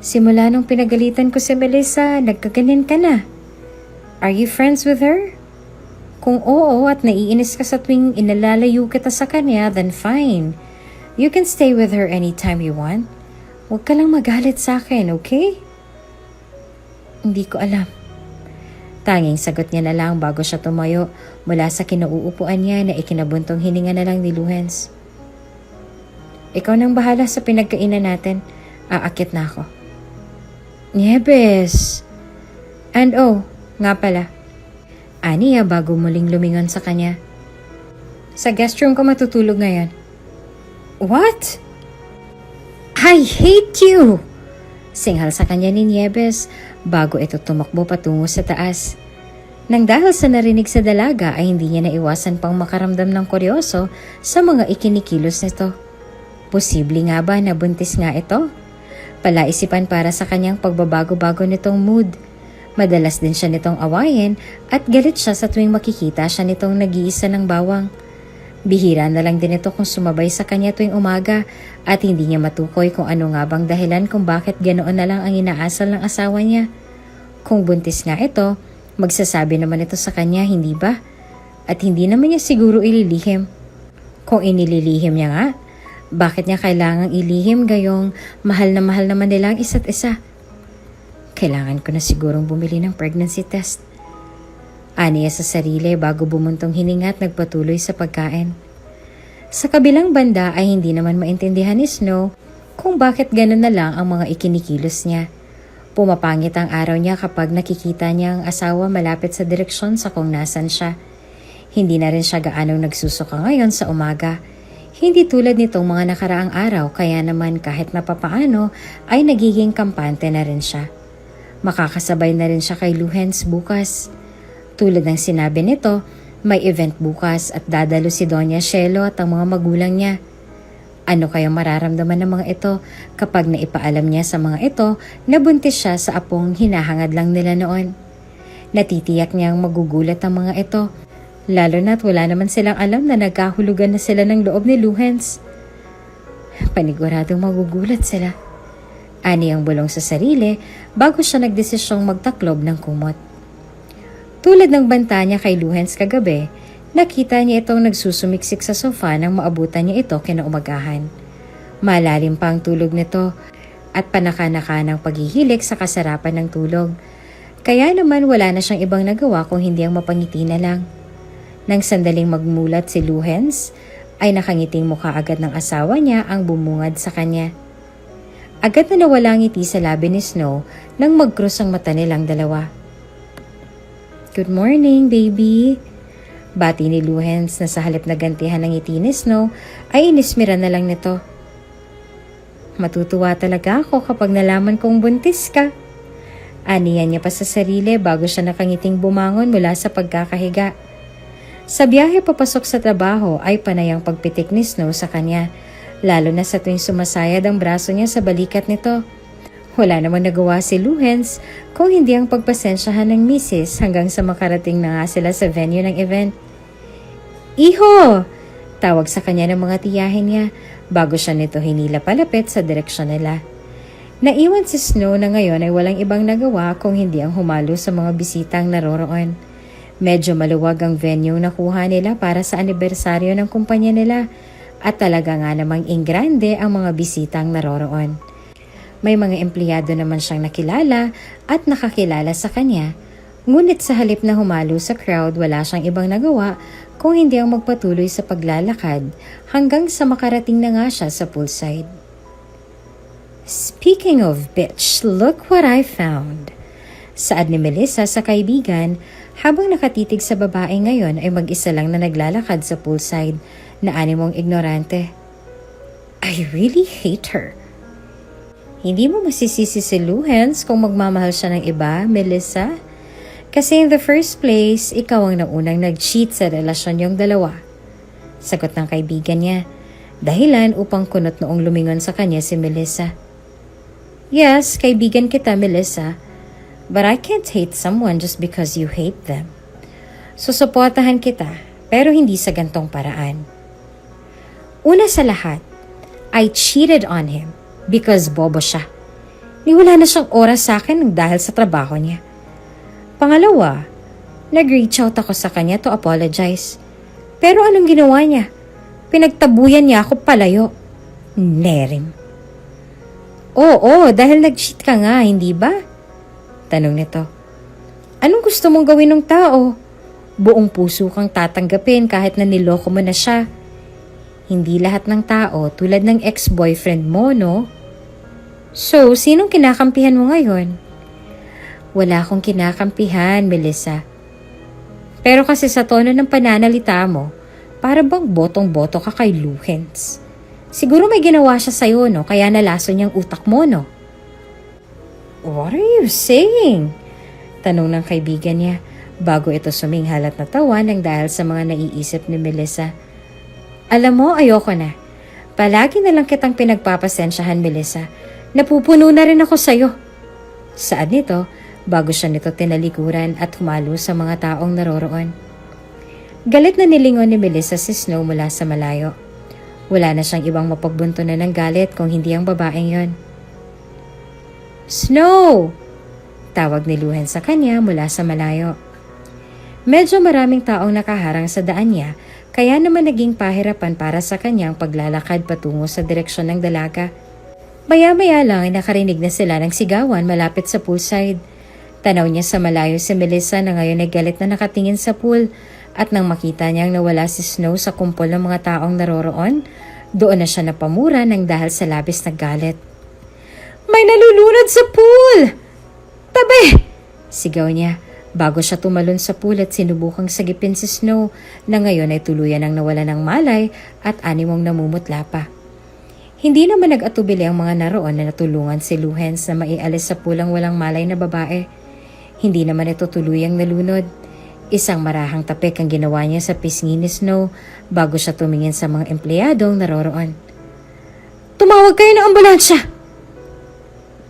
[SPEAKER 1] Simula nung pinagalitan ko si Melissa, nagkaganin ka na. Are you friends with her? Kung oo at naiinis ka sa tuwing inalalayo kita sa kanya, then fine. You can stay with her anytime you want. Huwag ka lang magalit sa akin, okay? Hindi ko alam. Tanging sagot niya na lang bago siya tumayo mula sa kinauupuan niya na ikinabuntong hininga na lang ni Luhens. Ikaw nang bahala sa pinagkainan natin. Aakit na ako. Nieves! And nga pala. Aniya bago muling lumingon sa kanya. Sa guest room ko matutulog ngayon. What? I hate you! Singhal sa kanya ni Nieves bago ito tumakbo patungo sa taas. Nang dahil sa narinig sa dalaga ay hindi niya naiwasan pang makaramdam ng kuryoso sa mga ikinikilos nito. Posible nga ba na buntis nga ito? Palaisipan para sa kanyang pagbabago-bago nitong mood. Madalas din siya nitong awayin at galit siya sa tuwing makikita siya nitong nag-iisa ng bawang. Bihira na lang din ito kung sumabay sa kanya tuwing umaga at hindi niya matukoy kung ano nga bang dahilan kung bakit ganoon na lang ang inaasal ng asawa niya. Kung buntis nga ito, magsasabi naman ito sa kanya, hindi ba? At hindi naman niya siguro ililihim. Kung inililihim niya nga, bakit niya kailangang ilihim gayong mahal naman nila ang isa't isa? Kailangan ko na sigurong bumili ng pregnancy test. Aniya sa sarili bago bumuntong hininga at nagpatuloy sa pagkain. Sa kabilang banda ay hindi naman maintindihan ni Snow kung bakit gano'n na lang ang mga ikinikilos niya. Pumapangit ang araw niya kapag nakikita niya ang asawa malapit sa direksyon sa kung nasan siya. Hindi na rin siya gaanong nagsusuka ngayon sa umaga. Hindi tulad nitong mga nakaraang araw kaya naman kahit napapaano ay nagiging kampante na rin siya. Makakasabay na rin siya kay Luhens bukas. Tulad ng sinabi nito, may event bukas at dadalo si Doña Shelo at ang mga magulang niya. Ano kaya mararamdaman ng mga ito kapag naipaalam niya sa mga ito na buntis siya sa apong hinahangad lang nila noon? Natitiyak niyang magugulat ang mga ito Lalo na't wala naman silang alam na nagkahulugan na sila ng loob ni Luhens. Paniguradong magugulat sila. Ani ang bulong sa sarili bago siya nagdesisyong magtaklob ng kumot. Tulad ng banta niya kay Luhens kagabi, nakita niya itong nagsusumiksik sa sofa nang maabutan niya ito kinaumagahan. Malalim pa ang tulog nito at panaka-naka ng paghihilik sa kasarapan ng tulog. Kaya naman wala na siyang ibang nagawa kung hindi ang mapangiti na lang. Nang sandaling magmulat si Luhens, ay nakangiting mukha agad ng asawa niya ang bumungad sa kanya. Agad na nawala ang ngiti sa labi ni Snow nang magkrus ang mata nilang dalawa. "Good morning, baby." Bati ni Luhens na sa halip na gantihan ng ngiti ni Snow ay inismira na lang nito. "Matutuwa talaga ako kapag nalaman kong buntis ka." Aniyan niya pa sa sarili bago siya nakangiting bumangon mula sa pagkakahiga. Sa biyahe papasok sa trabaho ay panay ang pagpitik ni Snow sa kanya, lalo na sa tuwing sumasayad ang braso niya sa balikat nito. Wala namang nagawa si Luhens kung hindi ang pagpasensyahan ng misis hanggang sa makarating na nga sila sa venue ng event. "Iho!" Tawag sa kanya ng mga tiyahin niya bago siya nito hinila palapit sa direksyon nila. Naiwan si Snow na ngayon ay walang ibang nagawa kung hindi ang humalo sa mga bisitang naroroon. Medyo maluwag ang venue na kuha nila para sa anibersaryo ng kumpanya nila at talaga nga namang ingrande ang mga bisitang naroroon. May mga empleyado naman siyang nakilala at nakakilala sa kanya, ngunit sa halip na humalo sa crowd wala siyang ibang nagawa kung hindi ang magpatuloy sa paglalakad hanggang sa makarating na nga siya sa poolside. "Speaking of bitch, look what I found." Saad ni Melissa sa kaibigan habang nakatitig sa babae ngayon ay mag-isa lang na naglalakad sa poolside na animong ignorante. "I really hate her." Hindi mo masisisi si Luhens kung magmamahal siya ng iba, Melissa? Kasi in the first place, ikaw ang naunang nag-cheat sa relasyon yung dalawa. Sagot ng kaibigan niya, dahilan upang kunot noong lumingon sa kanya si Melissa. "Yes, kaibigan kita, Melissa. But I can't hate someone just because you hate them. Susuportahan kita, pero hindi sa gantong paraan. Una sa lahat, I cheated on him because bobo siya. Niwala na siyang oras sa akin dahil sa trabaho niya. Pangalawa, nag-reach out ako sa kanya to apologize. Pero anong ginawa niya? Pinagtabuyan niya ako palayo. Nerim. Oo, dahil nag-cheat ka nga, hindi ba? Tanong nito. Anong gusto mong gawin ng tao? Buong puso kang tatanggapin kahit na niloko mo na siya. Hindi lahat ng tao tulad ng ex-boyfriend mo, no? So, sinong kinakampihan mo ngayon? Wala akong kinakampihan, Melissa. Pero kasi sa tono ng pananalita mo, para bang botong-boto ka kay Luhens. Siguro may ginawa siya sa'yo, no? Kaya nalaso niyang utak mo, no? What are you saying? Tanong ng kaibigan niya bago ito suminghal at natawa ng dahil sa mga naiisip ni Melissa. Alam mo, ayoko na. Palagi na lang kitang pinagpapasensyahan, Melissa. Napupuno na rin ako sa'yo. Saad nito bago siya nito tinalikuran at humalo sa mga taong naroroon. Galit na nilingon ni Melissa si Snow mula sa malayo. Wala na siyang ibang mapagbuntunan ng galit kung hindi ang babaeng yon. "Snow!" Tawag ni Luhens sa kanya mula sa malayo. Medyo maraming taong nakaharang sa daan niya, kaya naman naging pahirapan para sa kanyang paglalakad patungo sa direksyon ng dalaga. Maya-maya lang ay nakarinig na sila ng sigawan malapit sa poolside. Tanaw niya sa malayo si Melissa na ngayon ay galit na nakatingin sa pool at nang makita niyang nawala si Snow sa kumpol ng mga taong naroroon, doon na siya napamura ng dahil sa labis na galit. "May nalulunod sa pool! Tabi!" Sigaw niya bago siya tumalon sa pool at sinubukang sagipin si Snow na ngayon ay tuluyan ang nawala ng malay at animong namumutla pa. Hindi naman nag-atubili ang mga naroon na natulungan si Luhens na maialis sa pulang walang malay na babae. Hindi naman ito tuluyang nalunod. Isang marahang tapik ang ginawa niya sa pisngi ni Snow bago siya tumingin sa mga empleyadong naroroon. "Tumawag kayo ng ambulansya!"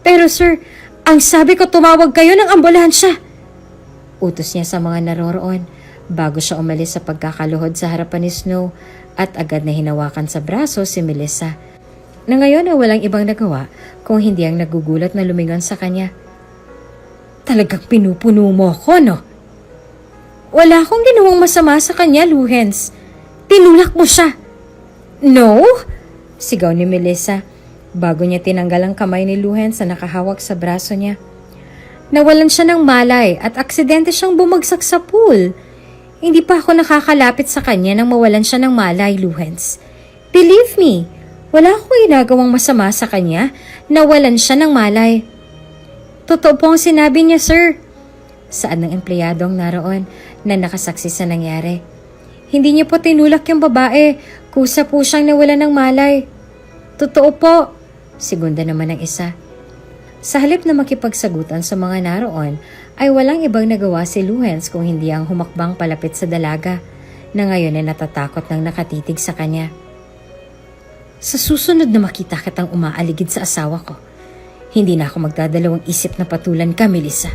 [SPEAKER 1] "Pero sir, ang sabi ko tumawag kayo ng ambulansya!" Utos niya sa mga naroroon bago siya umalis sa pagkakaluhod sa harapan ni Snow at agad na hinawakan sa braso si Melissa, na ngayon ay walang ibang nagawa kung hindi ang nagugulat na lumingon sa kanya. Talagang pinupuno mo ako, no? Wala akong ginawang masama sa kanya, Luhens. Tinulak mo siya. No? Sigaw ni Melissa bago niya tinanggal ang kamay ni Luhens na nakahawak sa braso niya. Nawalan siya ng malay at aksidente siyang bumagsak sa pool. Hindi pa ako nakakalapit sa kanya nang mawalan siya ng malay, Luhens. Believe me, wala akong ginagawang masama sa kanya. Nawalan siya ng malay. Totoo po ang sinabi niya, sir. Saad ng empleyadong naroon na nakasaksi sa nangyari. Hindi niya po tinulak yung babae. Kusa po siyang nawalan ng malay. Totoo po. Segunda naman ang isa. Sa halip na makipagsagutan sa mga naroon, ay walang ibang nagawa si Luhens kung hindi ang humakbang palapit sa dalaga na ngayon ay natatakot ng nakatitig sa kanya. Sa susunod na makita kitang umaaligid sa asawa ko, hindi na ako magdadalawang isip na patulan ka, Melissa.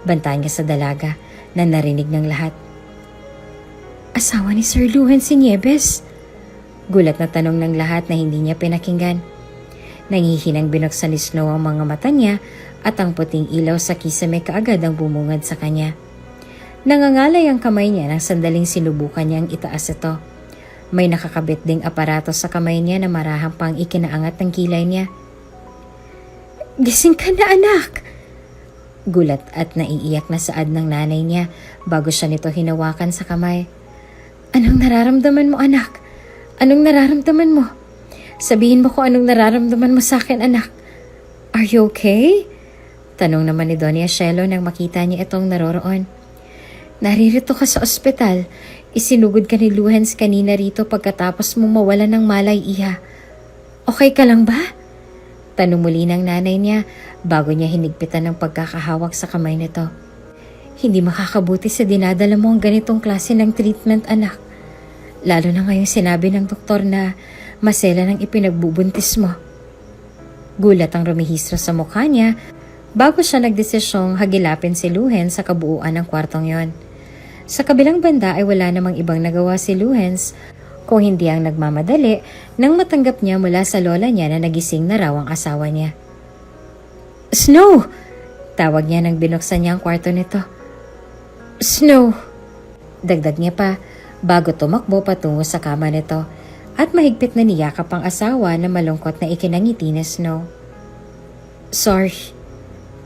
[SPEAKER 1] Banta niya sa dalaga na narinig ng lahat. Asawa ni Sir Luhens si Nieves? Gulat na tanong ng lahat na hindi niya pinakinggan. Nangihinang binuksan ni Snow ang mga mata niya at ang puting ilaw sa kisame kaagad ang bumungad sa kanya. Nangangalay ang kamay niya nang sandaling sinubukan niyang itaas ito. May nakakabit ding aparato sa kamay niya na marahang pang ikinaangat ng kilay niya. Gising ka na, anak! Gulat at naiiyak na saad ng nanay niya bago siya nito hinawakan sa kamay. Anong nararamdaman mo, anak? Anong nararamdaman mo? Sabihin mo kung anong nararamdaman mo sa akin, anak. Are you okay? Tanong naman ni Doña Shelo nang makita niya itong naroroon. Naririto ka sa ospital. Isinugod ka ni Luhens kanina rito pagkatapos mo mawala ng malay, iha. Okay ka lang ba? Tanong muli ng nanay niya bago niya hinigpitan ng pagkakahawak sa kamay nito. Hindi makakabuti sa dinadala mo ang ganitong klase ng treatment, anak. Lalo na ngayong sinabi ng doktor na masela ng ipinagbubuntis mo. Gulat ang rumihistro sa mukha niya bago siya nagdesisyong hagilapin si Luhens sa kabuuan ng kwartong yon. Sa kabilang banda ay wala namang ibang nagawa si Luhens kung hindi ang nagmamadali nang matanggap niya mula sa lola niya na nagising na raw ang asawa niya. Snow! Tawag niya nang binuksan niya ang kwarto nito. Snow! Dagdag niya pa bago tumakbo patungo sa kama nito at mahigpit na niyakap ang asawa na malungkot na ikinangiti ni Snow. Sorry.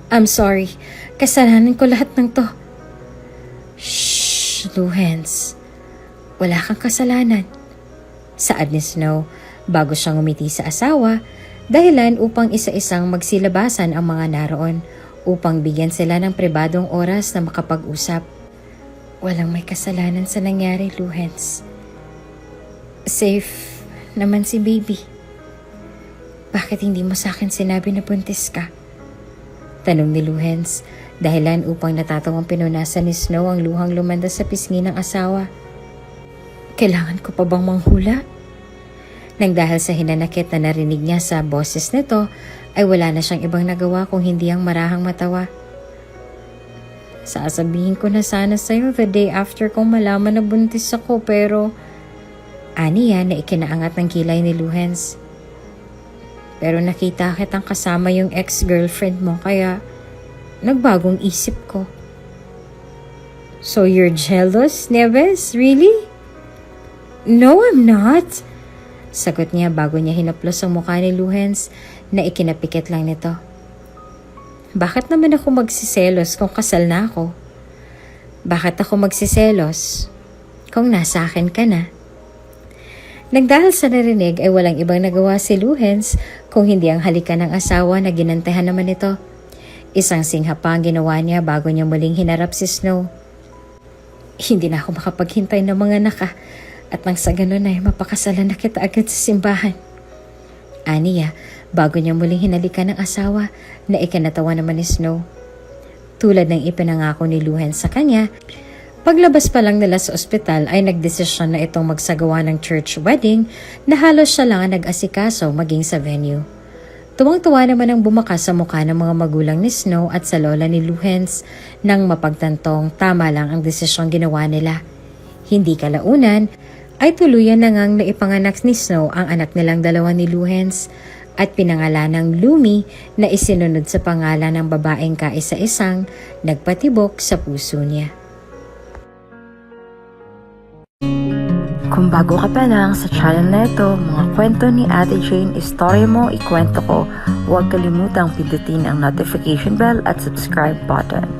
[SPEAKER 1] I'm sorry. Kasalanan ko lahat ng to. Shh, Luhens. Wala kang kasalanan. Saad ni Snow bago siyang umiti sa asawa, dahilan upang isa-isang magsilabasan ang mga naroon upang bigyan sila ng pribadong oras na makapag-usap. Walang may kasalanan sa nangyari, Luhens. Safe naman si baby. Bakit hindi mo sa akin sinabi na buntis ka? Tanong ni Luhens, dahilan upang natatawang pinunasan ni Snow ang luhang lumanda sa pisngi ng asawa. Kailangan ko pa bang manghula? Nang dahil sa hinanakit na narinig niya sa boses nito, ay wala na siyang ibang nagawa kung hindi ang marahang matawa. Sasabihin ko na sana sa'yo the day after kong malaman na buntis ako pero... Aniya na ikinaangat ng kilay ni Luhens. Pero nakita kitang kasama yung ex-girlfriend mo kaya nagbagong isip ko. So you're jealous, Nieves? Really? No, I'm not. Sagot niya bago niya hinaplos ang mukha ni Luhens na ikinapikit lang nito. Bakit naman ako magsiselos kung kasal na ako? Bakit ako magsiselos kung nasa akin ka na? Nang dahil sa narinig ay walang ibang nagawa si Luhens kung hindi ang halikan ng asawa na ginantehan naman ito. Isang singha pa ang ginawa niya bago niya muling hinarap si Snow. Hindi na ako makapaghintay ng mga anak at nang sa ganun ay mapakasalan na kita agad sa simbahan. Aniya bago niya muling hinalikan ng asawa na ikinatawa naman ni Snow. Tulad ng ipinangako ni Luhens sa kanya, paglabas pa lang nila sa ospital ay nagdesisyon na itong magsagawa ng church wedding na halos siya lang ang nag-asikaso maging sa venue. Tuwang-tuwa naman ang bumakas sa mukha ng mga magulang ni Snow at sa lola ni Luhens nang mapagtantong tama lang ang desisyong ginawa nila. Hindi kalaunan ay tuluyan na ngang naipanganak ni Snow ang anak nilang dalawa ni Luhens at pinangalan ng Lumi na isinunod sa pangalan ng babaeng kaisa-isang nagpatibok sa puso niya.
[SPEAKER 2] Kung bago ka pa lang sa channel na ito, mga kwento ni Ate Jane, istorya mo, ikwento ko, huwag kalimutang pindutin ang notification bell at subscribe button.